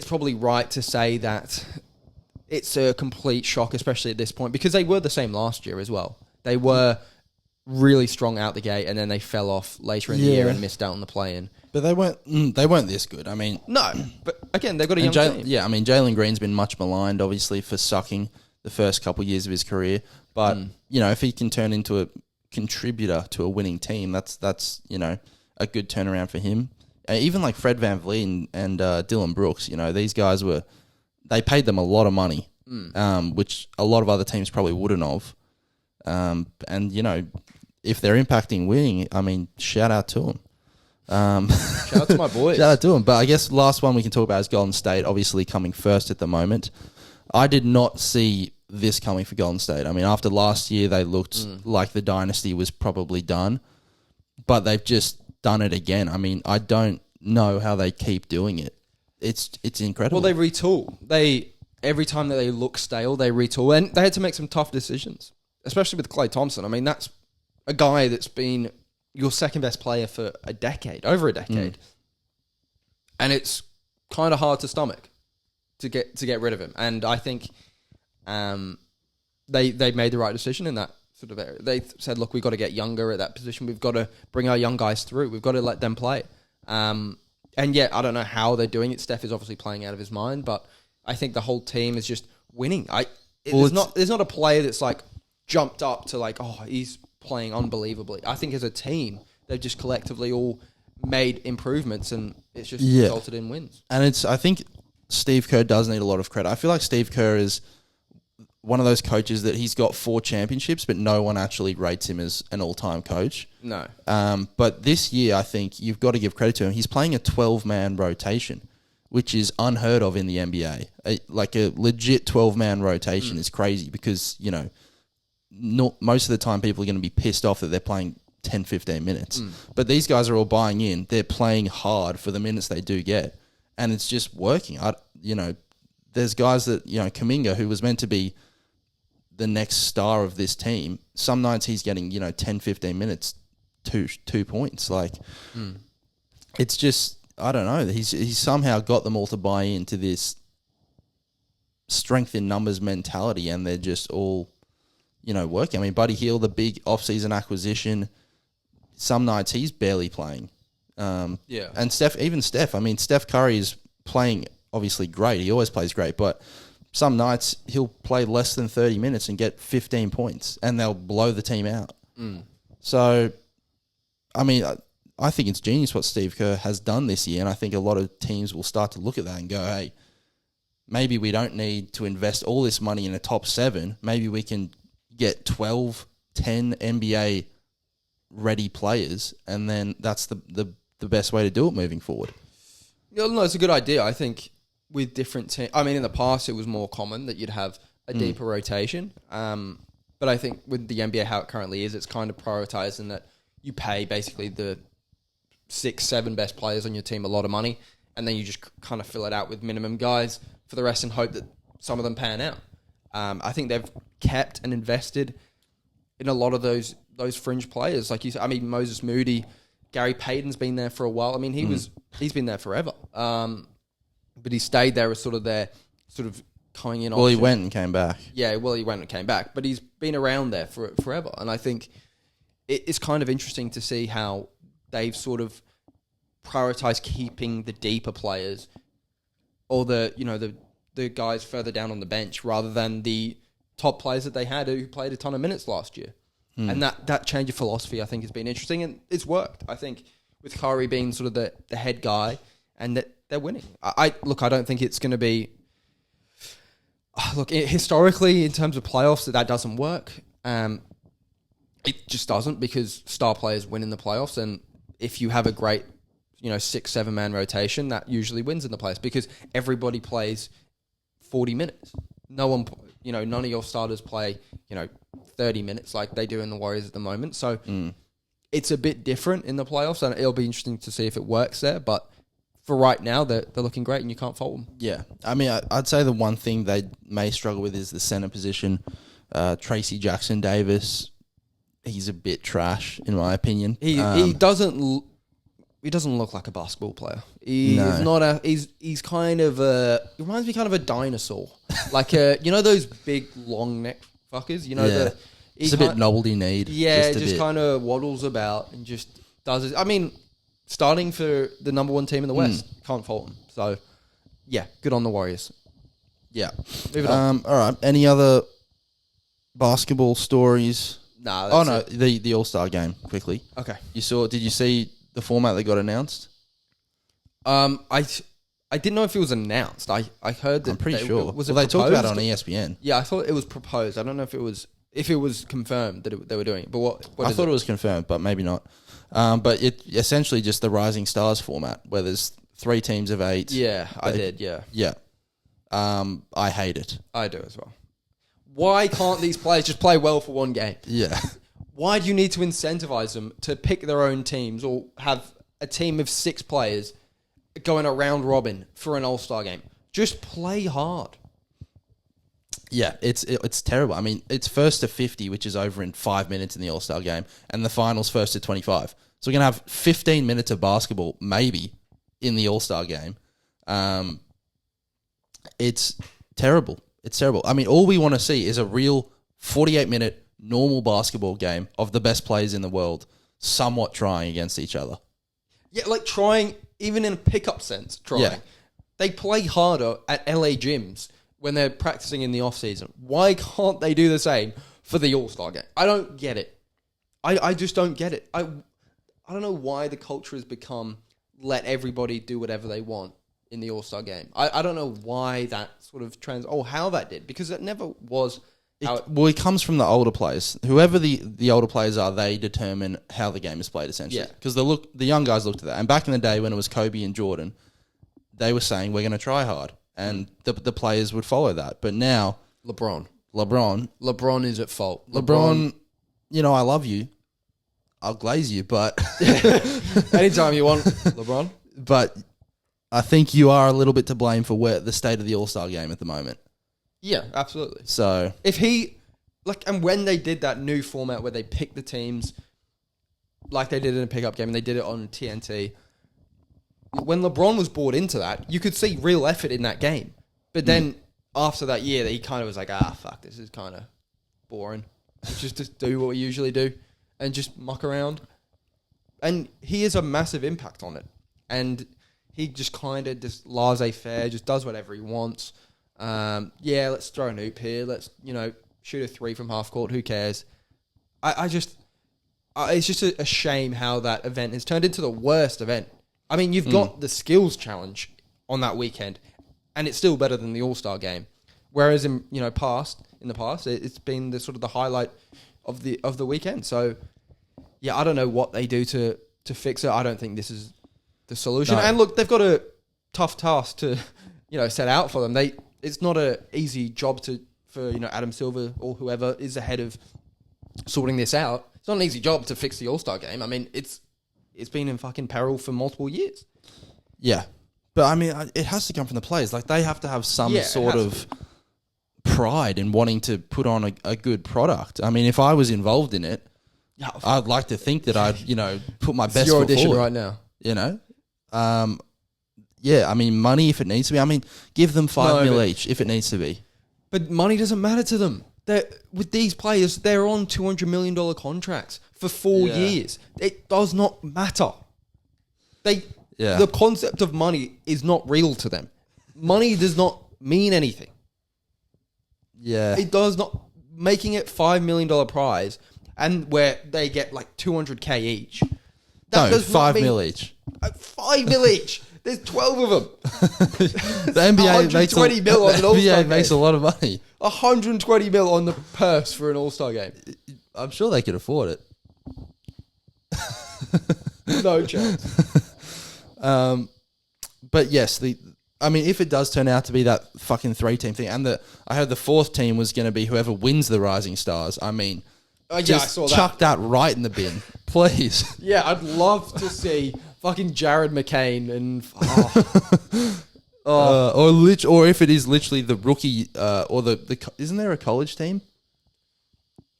probably right to say that it's a complete shock, especially at this point, because they were the same last year as well. They were really strong out the gate, and then they fell off later in the year and missed out on the play-in. But they weren't this good. I mean, no. But again, they've got a young team. Yeah, I mean, Jalen Green's been much maligned, obviously, for sucking the first couple of years of his career. But if he can turn into a contributor to a winning team, that's a good turnaround for him. Even like Fred VanVleet and Dylan Brooks, these guys they paid them a lot of money, which a lot of other teams probably wouldn't have. And if they're impacting winning, I mean, shout out to them. Shout out to my boys. Shout out to them. But I guess last one we can talk about is Golden State, obviously coming first at the moment. I did not see this coming for Golden State. I mean, after last year, they looked like the dynasty was probably done, but they've just done it again. I mean, I don't know how they keep doing it. It's incredible. Well, they retool. Every time that they look stale, they retool, and they had to make some tough decisions, especially with Klay Thompson. I mean, that's a guy that's been your second best player for over a decade, and it's kind of hard to stomach to get rid of him. And I think they made the right decision in that sort of area. They said, look, we've got to get younger at that position. We've got to bring our young guys through. We've got to let them play. And yet, I don't know how they're doing it. Steph is obviously playing out of his mind, but I think the whole team is just winning. There's not a player that's like jumped up to like, oh, he's playing unbelievably. I think as a team, they've just collectively all made improvements, and it's just resulted in wins. And I think Steve Kerr does need a lot of credit. I feel like Steve Kerr is one of those coaches that he's got 4 championships, but no one actually rates him as an all-time coach. No. But this year, I think you've got to give credit to him. He's playing a 12-man rotation, which is unheard of in the NBA. Like a legit 12-man rotation is crazy because, most of the time people are going to be pissed off that they're playing 10, 15 minutes. But these guys are all buying in. They're playing hard for the minutes they do get. And it's just working. There's guys that, Kuminga, who was meant to be the next star of this team, some nights he's getting, 10, 15 minutes, 2 points. Like, it's just, I don't know. He's somehow got them all to buy into this strength in numbers mentality, and they're just all, working. I mean, Buddy Hield, the big off-season acquisition, some nights he's barely playing. And Steph, I mean, Steph Curry is playing obviously great. He always plays great, but some nights he'll play less than 30 minutes and get 15 points, and they'll blow the team out. So, I mean, I think it's genius what Steve Kerr has done this year, and I think a lot of teams will start to look at that and go, hey, maybe we don't need to invest all this money in a top 7. Maybe we can get 12, 10 NBA ready players, and then that's the best way to do it moving forward. Yeah, no, it's a good idea. I think with different teams, I mean, in the past it was more common that you'd have a deeper rotation. But I think with the NBA, how it currently is, it's kind of prioritizing that you pay basically the 6, 7 best players on your team a lot of money, and then you just kind of fill it out with minimum guys for the rest and hope that some of them pan out. I think they've kept and invested in a lot of those fringe players. Like you said, I mean, Moses Moody, Gary Payton's been there for a while. I mean, he's been there forever. But he stayed there as sort of their sort of coming in option. Well, he went and came back. Yeah, well, he went and came back. But he's been around there for forever. And I think it's kind of interesting to see how they've sort of prioritized keeping the deeper players or the guys further down on the bench rather than the top players that they had who played a ton of minutes last year. And that change of philosophy, I think, has been interesting, and it's worked. I think with Kyrie being sort of the head guy, and that they're winning. I don't think it's going to be. Historically, in terms of playoffs, that doesn't work. It just doesn't, because star players win in the playoffs, and if you have a great, 6, 7 man rotation, that usually wins in the playoffs because everybody plays 40 minutes. No one, none of your starters play, 30 minutes like they do in the Warriors at the moment. So it's a bit different in the playoffs, and it'll be interesting to see if it works there. But for right now, they're looking great, and you can't fault them. Yeah. I mean, I'd say the one thing they may struggle with is the center position. Tracy Jackson-Davis, he's a bit trash, in my opinion. He doesn't look like a basketball player. He's kind of he reminds me kind of a dinosaur. Like, those big, long neck fuckers? It's a bit novelty need. Yeah, just kind of waddles about and just does it. I mean, starting for the number 1 team in the West, can't fault him. So, yeah, good on the Warriors. Yeah. Moving on. All right. Any other basketball stories? Nah, that's it. The All-Star game, quickly. Okay. Did you see the format that got announced? I didn't know if it was announced. I heard that. I'm pretty sure. They talked about it on ESPN. Yeah, I thought it was proposed. I don't know if it was confirmed that they were doing it. But what I thought it was confirmed, but maybe not. But it essentially just the Rising Stars format where there's 3 teams of 8. Yeah, I did. Yeah. Yeah. I hate it. I do as well. Why can't these players just play well for one game? Yeah. Why do you need to incentivize them to pick their own teams or have a team of 6 players going a round robin for an All-Star game? Just play hard. Yeah, it's terrible. I mean, it's first to 50, which is over in 5 minutes in the All-Star game, and the finals first to 25. So we're going to have 15 minutes of basketball, maybe, in the All-Star game. It's terrible. It's terrible. I mean, all we want to see is a real 48-minute normal basketball game of the best players in the world somewhat trying against each other. Yeah, like trying, even in a pickup sense, trying. Yeah. They play harder at LA gyms when they're practicing in the off-season. Why can't they do the same for the All-Star game? I don't get it. I just don't get it. I don't know why the culture has become let everybody do whatever they want in the All-Star game. I don't know why that sort of how that did, because it never was. It comes from the older players. Whoever the older players are, they determine how the game is played, essentially. Yeah. Because the young guys looked at that. And back in the day when it was Kobe and Jordan, they were saying, we're going to try hard. And the players would follow that. But now... LeBron is at fault. LeBron, I love you. I'll glaze you, but... Anytime you want, LeBron. But I think you are a little bit to blame for the state of the All-Star game at the moment. Yeah, absolutely. So... If he and when they did that new format where they picked the teams, like they did in a pickup game, and they did it on TNT. When LeBron was brought into that, you could see real effort in that game. But then after that year, he kind of was like, fuck, this is kind of boring. Let's just do what we usually do and just muck around. And he has a massive impact on it. And he just kind of just laissez-faire, just does whatever he wants. Let's throw an oop here. Let's, shoot a 3 from half court. Who cares? It's just a shame how that event has turned into the worst event. I mean, you've got the skills challenge on that weekend, and it's still better than the All-Star game. Whereas in the past, it's been the sort of the highlight of the weekend. So, yeah, I don't know what they do to fix it. I don't think this is the solution. No. And look, they've got a tough task to set out for them. It's not an easy job for Adam Silver or whoever is ahead of sorting this out. It's not an easy job to fix the All-Star game. I mean, it's been in fucking peril for multiple years. Yeah. But, I mean, it has to come from the players. Like, they have to have some sort of pride in wanting to put on a good product. I mean, if I was involved in it, I'd like to think that I'd, put my best foot forward. It's your audition right now. I mean, money if it needs to be. I mean, give them $5 million each if it needs to be. But money doesn't matter to them. With these players, they're on $200 million contracts for 4 years. It does not matter. The concept of money is not real to them. Money does not mean anything. Yeah. It does not. Making it $5 million prize and where they get like $200K each. That does $5 million each. $5 million each. There's 12 of them. The NBA makes $120 million on an All-Star game. Makes a lot of money. $120 million on the purse for an All-Star game. I'm sure they could afford it. No chance. But yes, if it does turn out to be that fucking 3-team thing, and I heard the 4th team was going to be whoever wins the Rising Stars. I mean, I saw that. Chuck that right in the bin, please. Yeah, I'd love to see fucking Jared McCain and or if it is literally the rookie or the isn't there a college team?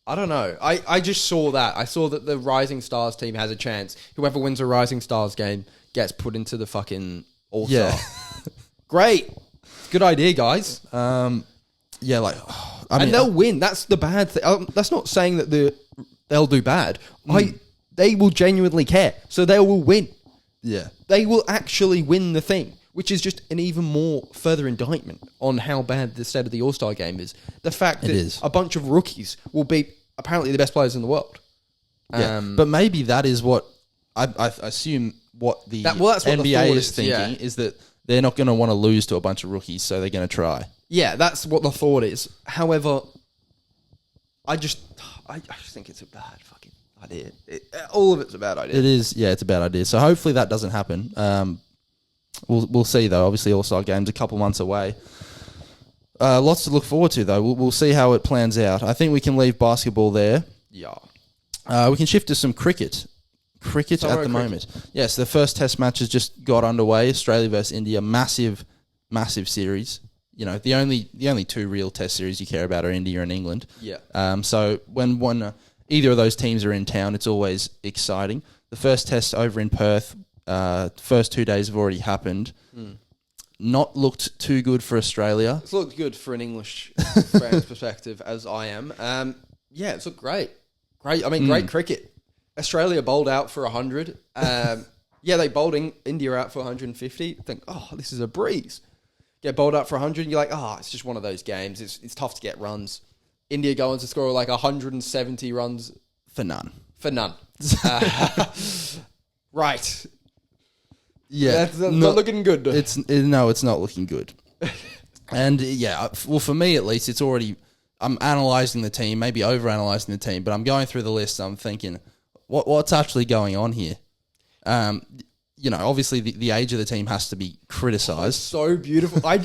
I don't know. I just saw that. I saw that the Rising Stars team has a chance. Whoever wins a Rising Stars game gets put into the fucking All-Star. Yeah. Great. Good idea, guys. And they'll win. That's the bad thing. That's not saying that they'll do bad. They will genuinely care. So they will win. Yeah. They will actually win the thing, which is just an even more further indictment on how bad the state of the All-Star game is. The fact that a bunch of rookies will be apparently the best players in the world. Yeah. But maybe that is what I assume what the NBA is thinking is that they're not going to want to lose to a bunch of rookies, so they're going to try. Yeah, that's what the thought is. However, I just think it's a bad fucking idea. All of it's a bad idea. It is, it's a bad idea. So hopefully that doesn't happen. We'll see though. Obviously, All-Star game's a couple months away. Lots to look forward to though. We'll see how it plans out. I think we can leave basketball there. Yeah. We can shift to some cricket. Cricket at the moment. Yes, the first test match has just got underway. Australia versus India. Massive series. The only 2 real test series you care about are India and England. Yeah. So when either of those teams are in town, it's always exciting. The first test over in Perth, first 2 days have already happened. Not looked too good for Australia. It's looked good for an English fan's perspective, as I am. It's looked great. Great cricket. Australia bowled out for 100. They bowled India out for 150. Think, this is a breeze. Get bowled out for 100, and you're like, it's just one of those games. It's tough to get runs. India go on to score like 170 runs. For none. Right. Yeah. That's not looking good. It's not looking good. And for me at least, it's already, I'm analysing the team, maybe over-analysing the team, but I'm going through the list and I'm thinking, what's actually going on here? Obviously the age of the team has to be criticised. So beautiful. I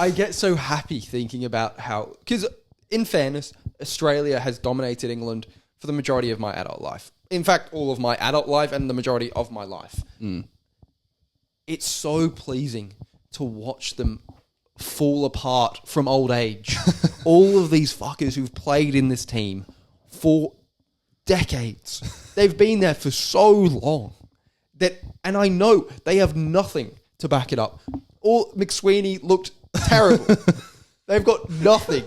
get so happy thinking about how, because in fairness, Australia has dominated England for the majority of my adult life. In fact, all of my adult life and the majority of my life. It's so pleasing to watch them fall apart from old age all of these fuckers who've played in this team for decades. They've been there for so long and I know they have nothing to back it up. All McSweeney looked terrible. They've got nothing.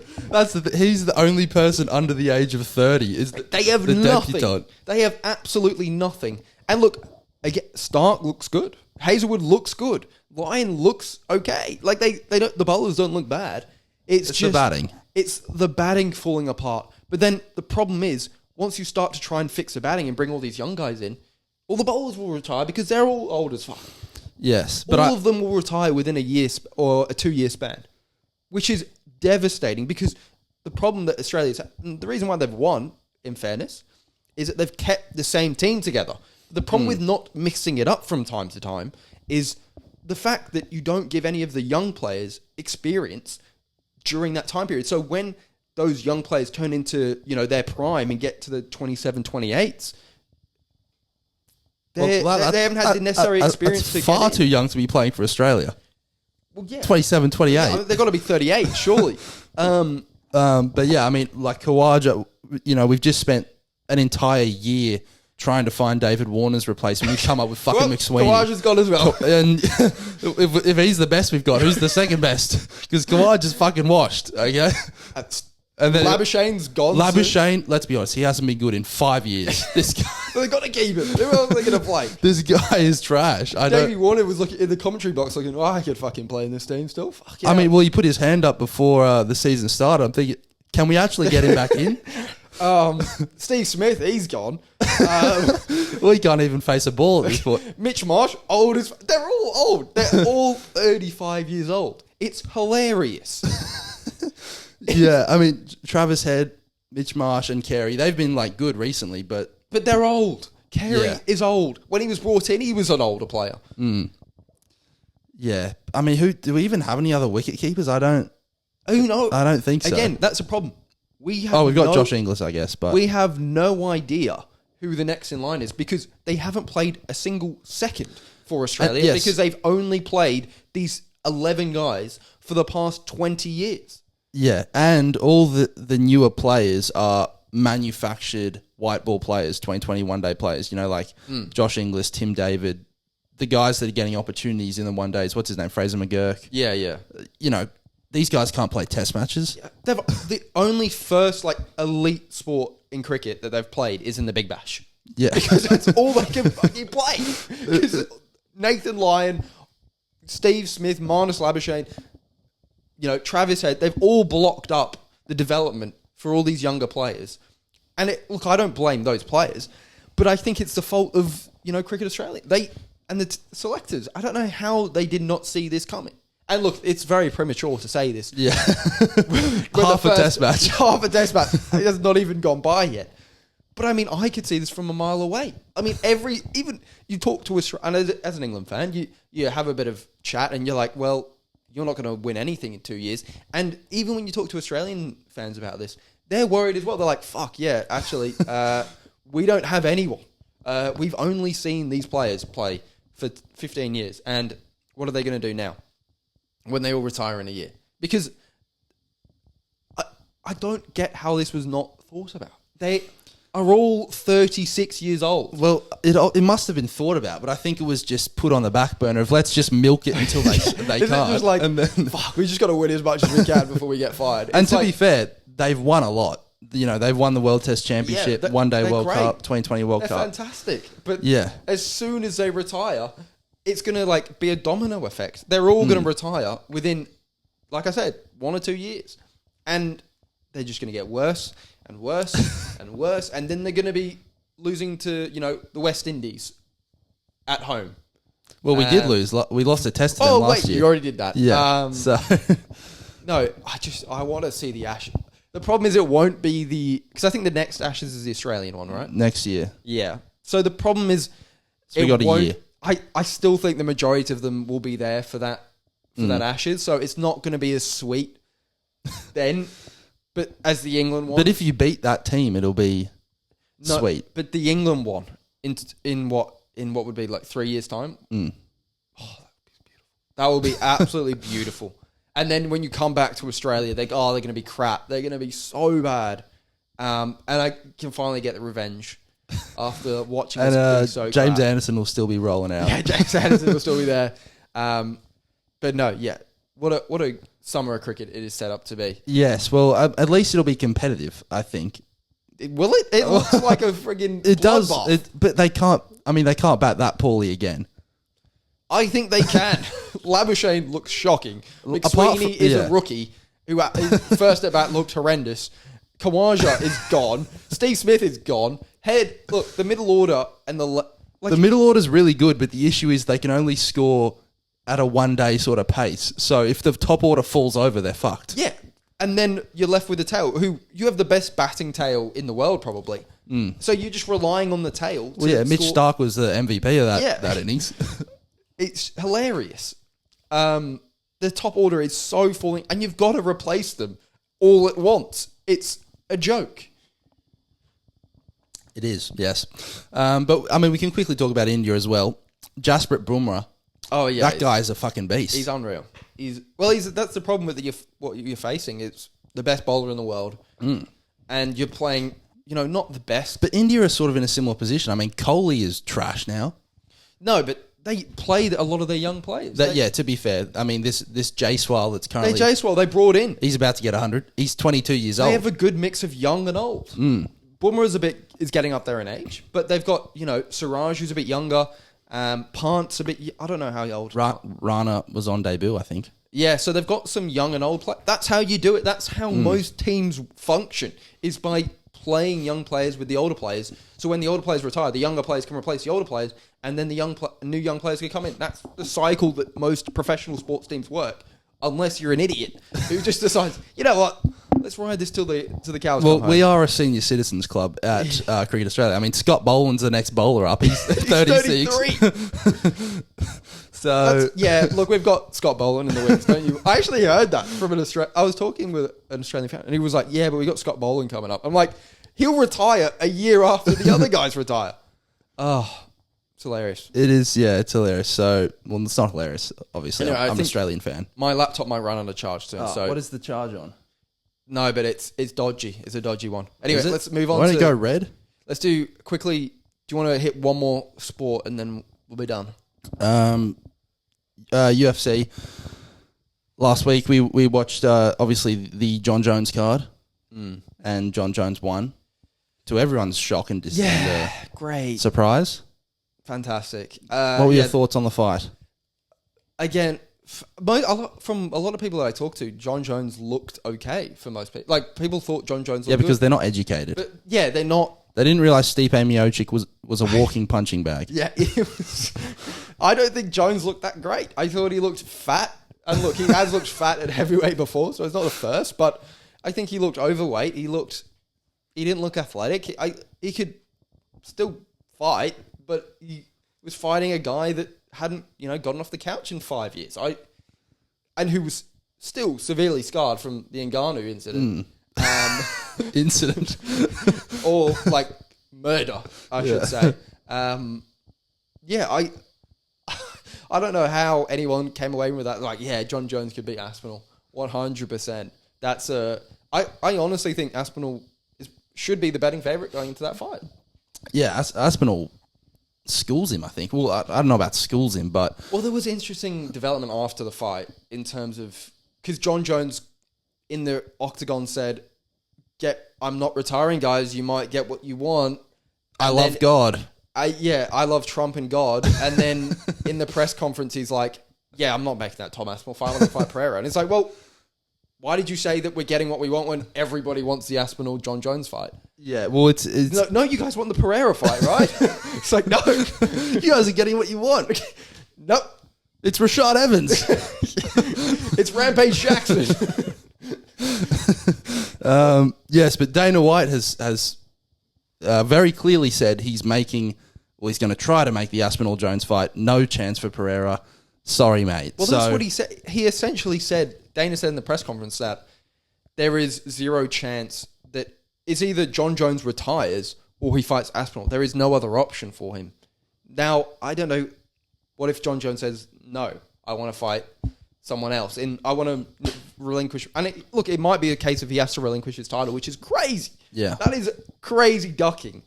He's the only person under the age of 30. They have nothing. Debutant. They have absolutely nothing. And look, again, Stark looks good. Hazelwood looks good. Lyon looks okay. Like they don't. The bowlers don't look bad. It's just the batting. It's the batting falling apart. But then the problem is, once you start to try and fix the batting and bring all these young guys in, all the bowlers will retire because they're all old as fuck. Yes, but all of them will retire within a year or a 2-year span, which is devastating because the problem that Australia's the reason why they've won, in fairness, is that they've kept the same team together. The problem with not mixing it up from time to time is the fact that you don't give any of the young players experience during that time period. So when those young players turn into, their prime and get to the 27, 28s, they haven't had the necessary experience to far too young to be playing for Australia. Well, yeah. 27, 28. Yeah, they've got to be 38, surely. But yeah, I mean, like Khawaja, we've just spent an entire year trying to find David Warner's replacement. We've come up with fucking McSweeney. Khawaja's gone as well. And if he's the best we've got, who's the second best? Because Khawaja's fucking washed, okay? And then Labuschagne's gone. Labuschagne, let's be honest, he hasn't been good in 5 years. This guy, they've got to keep him. Who else are they going to play? This guy is trash. Davey Warner was looking in the commentary box looking, I could fucking play in this team still. Fuck yeah. I mean, well, he put his hand up before the season started. I'm thinking, can we actually get him back in? Steve Smith, he's gone. Well, he can't even face a ball at this point. Mitch Marsh, old as... They're all old. They're all 35 years old. It's hilarious. Yeah, I mean, Travis Head, Mitch Marsh and Carey, they've been good recently, but they're old. Carey is old. When he was brought in, he was an older player. Yeah. I mean, do we even have any other wicket keepers? I don't think so. Again, that's a problem. We've got Josh Inglis, I guess, but we have no idea who the next in line is because they haven't played a single second for Australia because they've only played these 11 guys for the past 20 years. Yeah, and all the newer players are manufactured white ball players, 2020 one-day players, Josh Inglis, Tim David, the guys that are getting opportunities in the one-days. What's his name? Fraser McGurk. Yeah. These guys can't play test matches. Yeah, the only first elite sport in cricket that they've played is in the Big Bash. Yeah. Because that's all they can fucking play. Because Nathan Lyon, Steve Smith, Marnus Labuschagne, Travis Head, they've all blocked up the development for all these younger players. And I don't blame those players, but I think it's the fault of, Cricket Australia. And the selectors, I don't know how they did not see this coming. And look, it's very premature to say this. Yeah. Half a test match. Half a test match. It has not even gone by yet. But I mean, I could see this from a mile away. I mean, even you talk to Australia, and as an England fan, you have a bit of chat and you're like, well, you're not going to win anything in 2 years. And even when you talk to Australian fans about this, they're worried as well. They're like, fuck, yeah, actually, we don't have anyone. We've only seen these players play for 15 years. And what are they going to do now when they all retire in a year? Because I don't get how this was not thought about. They are all 36 years old. Well, it must have been thought about, but I think it was just put on the back burner of let's just milk it until they can't. It was and then, fuck, we just got to win as much as we can before we get fired. And to be fair, they've won a lot. They've won the World Test Championship, One Day World Cup, 2020 World Cup. They're fantastic. But yeah, as soon as they retire, it's going to be a domino effect. They're all going to retire within, like I said, 1 or 2 years. And they're just going to get worse and worse and worse. And then they're going to be losing to, the West Indies at home. Well, we did lose. We lost a test to them last year. You already did that. Yeah. No, I want to see the Ashes. The problem is it won't be because I think the next Ashes is the Australian one, right? Next year. Yeah. So the problem is we got a year. I still think the majority of them will be there for that Ashes. So it's not going to be as sweet then. But as the England one. But if you beat that team, it'll be sweet. But the England one in what would be 3 years' time. Mm. Oh, that would be beautiful. That would be absolutely beautiful. And then when you come back to Australia, they're going to be crap. They're going to be so bad. And I can finally get the revenge after watching this. So James Anderson will still be rolling out. Yeah, James Anderson will still be there. But no, yeah. What a summer of cricket it is set up to be. Yes, well, at least it'll be competitive, I think. Will it? It looks like a friggin' It does, bloodbath. but they can't. I mean, they can't bat that poorly again. I think they can. Labuschagne looks shocking. McSweeney is a rookie who his first at bat looked horrendous. Khawaja is gone. Steve Smith is gone. Look, the middle order and the middle order's really good, but the issue is they can only score at a one-day sort of pace. So if the top order falls over, they're fucked. Yeah. And then you're left with the tail, who you have the best batting tail in the world, probably. So you're just relying on the tail. Mitch Stark was the MVP of that innings. It's hilarious. The top order is so falling, and you've got to replace them all at once. It's a joke. It is, yes. But, I mean, we can quickly talk about India as well. Jasprit Bumrah. Oh, yeah. That guy is a fucking beast. He's unreal. That's the problem with what you're facing. It's the best bowler in the world. And you're playing, not the best. But India is sort of in a similar position. I mean, Kohli is trash now. No, but they played a lot of their young players. To be fair. I mean, this Jaiswal that's currently... They brought in. He's about to get 100. He's 22 years old. They have a good mix of young and old. Bumrah is getting up there in age, but they've got, Siraj, who's a bit younger. Pant's a bit... I don't know how old... Rana was on debut, I think. Yeah, so they've got some young and old players. That's how you do it. That's how most teams function, is by playing young players with the older players. So when the older players retire, the younger players can replace the older players, and then the new young players can come in. That's the cycle that most professional sports teams work, unless you're an idiot who just decides, you know what, let's ride this till the cows come home. Well, we are a senior citizens club at Cricket Australia. I mean, Scott Boland's the next bowler up. He's 36. 33. So look, we've got Scott Boland in the wings, don't you? I actually heard that from an Australian. I was talking with an Australian fan, and he was like, "Yeah, but we got Scott Boland coming up." I'm like, he'll retire a year after the other guys retire. Oh, it's hilarious. It is, yeah, it's hilarious. So, well, it's not hilarious, obviously. Anyway, I'm an Australian fan. My laptop might run under charge soon. So what is the charge on? No, but it's dodgy. It's a dodgy one. Anyway, let's move on. Why don't you go red? Let's do quickly. Do you want to hit one more sport and then we'll be done? UFC. Last week we watched obviously the John Jones card, and John Jones won. To everyone's shock and great surprise. Fantastic. What were your thoughts on the fight? Again, from a lot of people that I talked to, John Jones looked okay for most people. Like, people thought John Jones looked because good. they're not educated. But yeah, they're not. They didn't realise Stipe Miocic was a walking punching bag. Yeah, I don't think Jones looked that great. I thought he looked fat. And look, he has looked fat at heavyweight before, so it's not the first. But I think he looked overweight. He didn't look athletic. He could still fight, but he was fighting a guy that hadn't, gotten off the couch in 5 years. And who was still severely scarred from the Ngannou incident. Incident. Or, like, murder, I should say. I don't know how anyone came away with that. Like, yeah, John Jones could beat Aspinall. 100%. I honestly think Aspinall should be the betting favourite going into that fight. Yeah, Aspinall schools him, I think. Well, I don't know about schools him, but... Well, there was interesting development after the fight in terms of... Because John Jones in the octagon said, I'm not retiring, guys. You might get what you want. I love God. I love Trump and God. And then in the press conference, he's like, yeah, I'm not making that Tom Aspinall fight. I'm going to fight Pereira. And it's like, well, why did you say that we're getting what we want when everybody wants the Aspinall-John Jones fight? Yeah, well, it's... No, you guys want the Pereira fight, right? It's like, no, you guys are getting what you want. Nope. It's Rashad Evans. It's Rampage Jackson. Yes, but Dana White has very clearly said he's going to try to make the Aspinall-Jones fight. No chance for Pereira. Sorry, mate. Well, that's what he said. He essentially said, Dana said in the press conference that there is zero chance that it's either John Jones retires or he fights Aspinall. There is no other option for him. Now, I don't know. What if John Jones says, no, I want to fight someone else. And I want to relinquish. And it might be a case if he has to relinquish his title, which is crazy. Yeah. That is crazy ducking.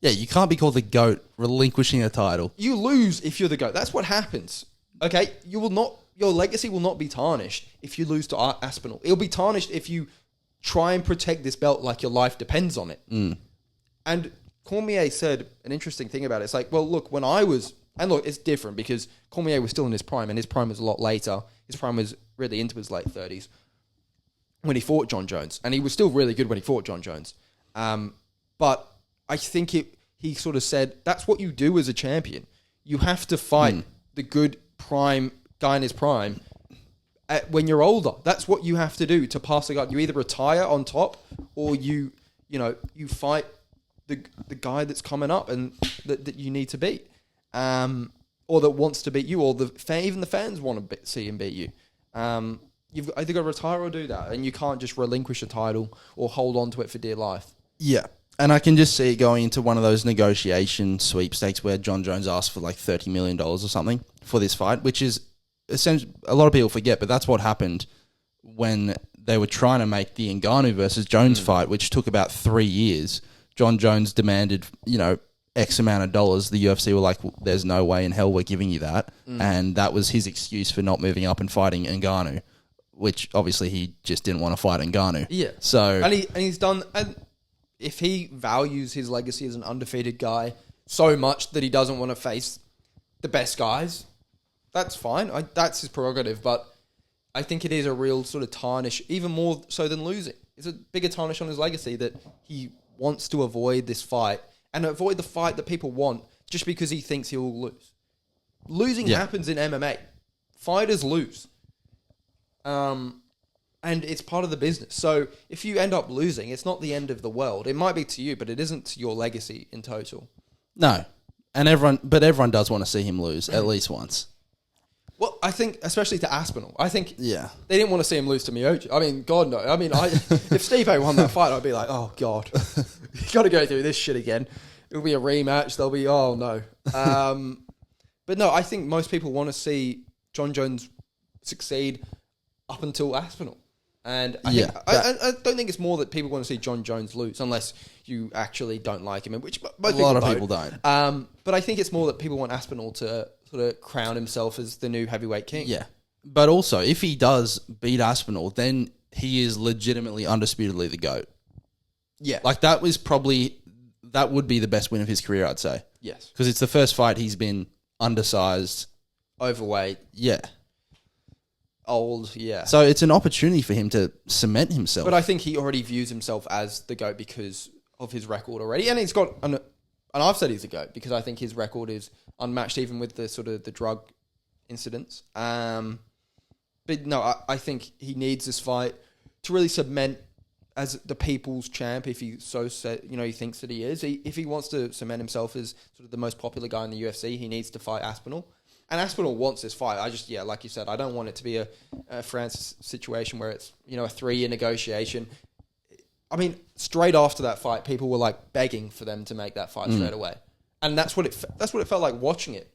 Yeah, you can't be called the GOAT relinquishing a title. You lose if you're the GOAT. That's what happens. Okay? Your legacy will not be tarnished if you lose to Aspinall. It'll be tarnished if you try and protect this belt like your life depends on it. And Cormier said an interesting thing about it. It's like, well, look, when I was... And look, it's different because Cormier was still in his prime, and his prime was a lot later. His prime was really into his late 30s when he fought John Jones. And he was still really good when he fought John Jones. But I think he sort of said, that's what you do as a champion. You have to fight the good prime guy in his prime when you're older. That's what you have to do to pass the guy. You either retire on top or you fight the guy that's coming up and that you need to beat. Or that wants to beat you, or even the fans want to see him beat you. You've either got to retire or do that, and you can't just relinquish a title or hold on to it for dear life. Yeah, and I can just see it going into one of those negotiation sweepstakes where John Jones asked for like $30 million or something for this fight, which is essentially, a lot of people forget, but that's what happened when they were trying to make the Ngannou versus Jones fight, which took about 3 years. John Jones demanded, X amount of dollars. The UFC were like, there's no way in hell we're giving you that. And that was his excuse for not moving up and fighting Ngannou, which obviously he just didn't want to fight Ngannou. Yeah. So, and he's done, and if he values his legacy as an undefeated guy so much that he doesn't want to face the best guys, that's fine. That's his prerogative, but I think it is a real sort of tarnish, even more so than losing. It's a bigger tarnish on his legacy that he wants to avoid this fight and avoid the fight that people want just because he thinks he will lose. Losing happens in MMA. Fighters lose. And it's part of the business. So if you end up losing, it's not the end of the world. It might be to you, but it isn't to your legacy in total. No. And everyone does want to see him lose at least once. Well, I think, especially to Aspinall, I think they didn't want to see him lose to Miocic. I mean, God, no. I mean, if Stipe won that fight, I'd be like, oh, God. You got to go through this shit again. It'll be a rematch. They'll be, oh, no. But no, I think most people want to see John Jones succeed up until Aspinall. And I don't think it's more that people want to see John Jones lose, unless you actually don't like him, which most a lot of people don't. But I think it's more that people want Aspinall to sort of crown himself as the new heavyweight king. Yeah. But also, if he does beat Aspinall, then he is legitimately, undisputedly the GOAT. Yeah. Like, that would be the best win of his career, I'd say. Yes. Because it's the first fight he's been undersized. Overweight. Yeah. Old, yeah. So it's an opportunity for him to cement himself. But I think he already views himself as the GOAT because of his record already. And he's got, and I've said he's a GOAT because I think his record is unmatched even with the sort of the drug incidents. But no, I think he needs this fight to really cement as the people's champ, if he so said, he thinks that he is. If he wants to cement himself as sort of the most popular guy in the UFC, he needs to fight Aspinall. And Aspinall wants this fight. Like you said, I don't want it to be a Francis situation where it's, a 3-year negotiation. I mean, straight after that fight, people were like begging for them to make that fight straight away. And that's what it felt like watching it.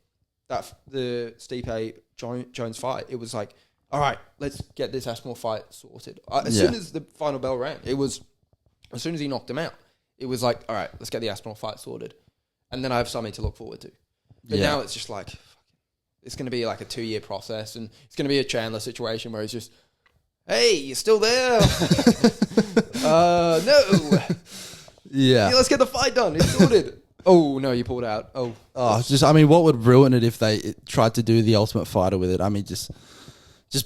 The Stipe Jones fight. It was like, all right, let's get this Aspinall fight sorted. As soon as the final bell rang, as soon as he knocked him out, it was like, all right, let's get the Aspinall fight sorted. And then I have something to look forward to. But now it's just like, it's going to be like a 2-year process, and it's going to be a Chandler situation where he's just, hey, you're still there? No. Yeah, let's get the fight done. It's sorted. Oh, no, you pulled out. What would ruin it if they tried to do the Ultimate Fighter with it? I mean, just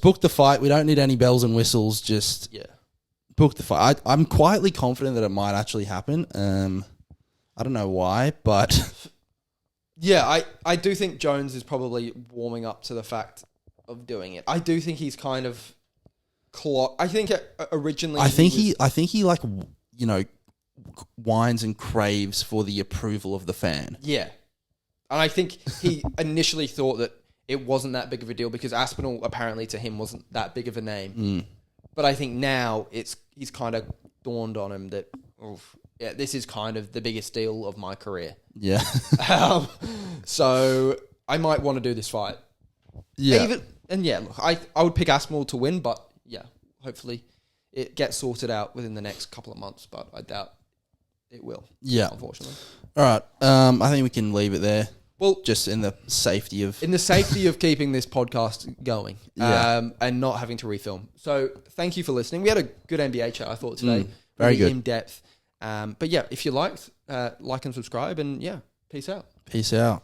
book the fight. We don't need any bells and whistles. Just book the fight. I'm quietly confident that it might actually happen. I don't know why, but... Yeah, I do think Jones is probably warming up to the fact of doing it. I do think he's kind of I think originally I think he like whines and craves for the approval of the fan. Yeah. And I think he initially thought that it wasn't that big of a deal because Aspinall apparently to him wasn't that big of a name. But I think now he's kind of dawned on him that this is kind of the biggest deal of my career. Yeah. So I might want to do this fight. Yeah. And yeah, look, I would pick Aspinall to win, but yeah, hopefully it gets sorted out within the next couple of months, but I doubt it will. Yeah. Unfortunately. All right. I think we can leave it there. Well, just in the safety of keeping this podcast going, and not having to refilm. So thank you for listening. We had a good NBA chat, I thought, today. Very really good. in depth. But yeah, if you liked, like and subscribe, and yeah, peace out. Peace out.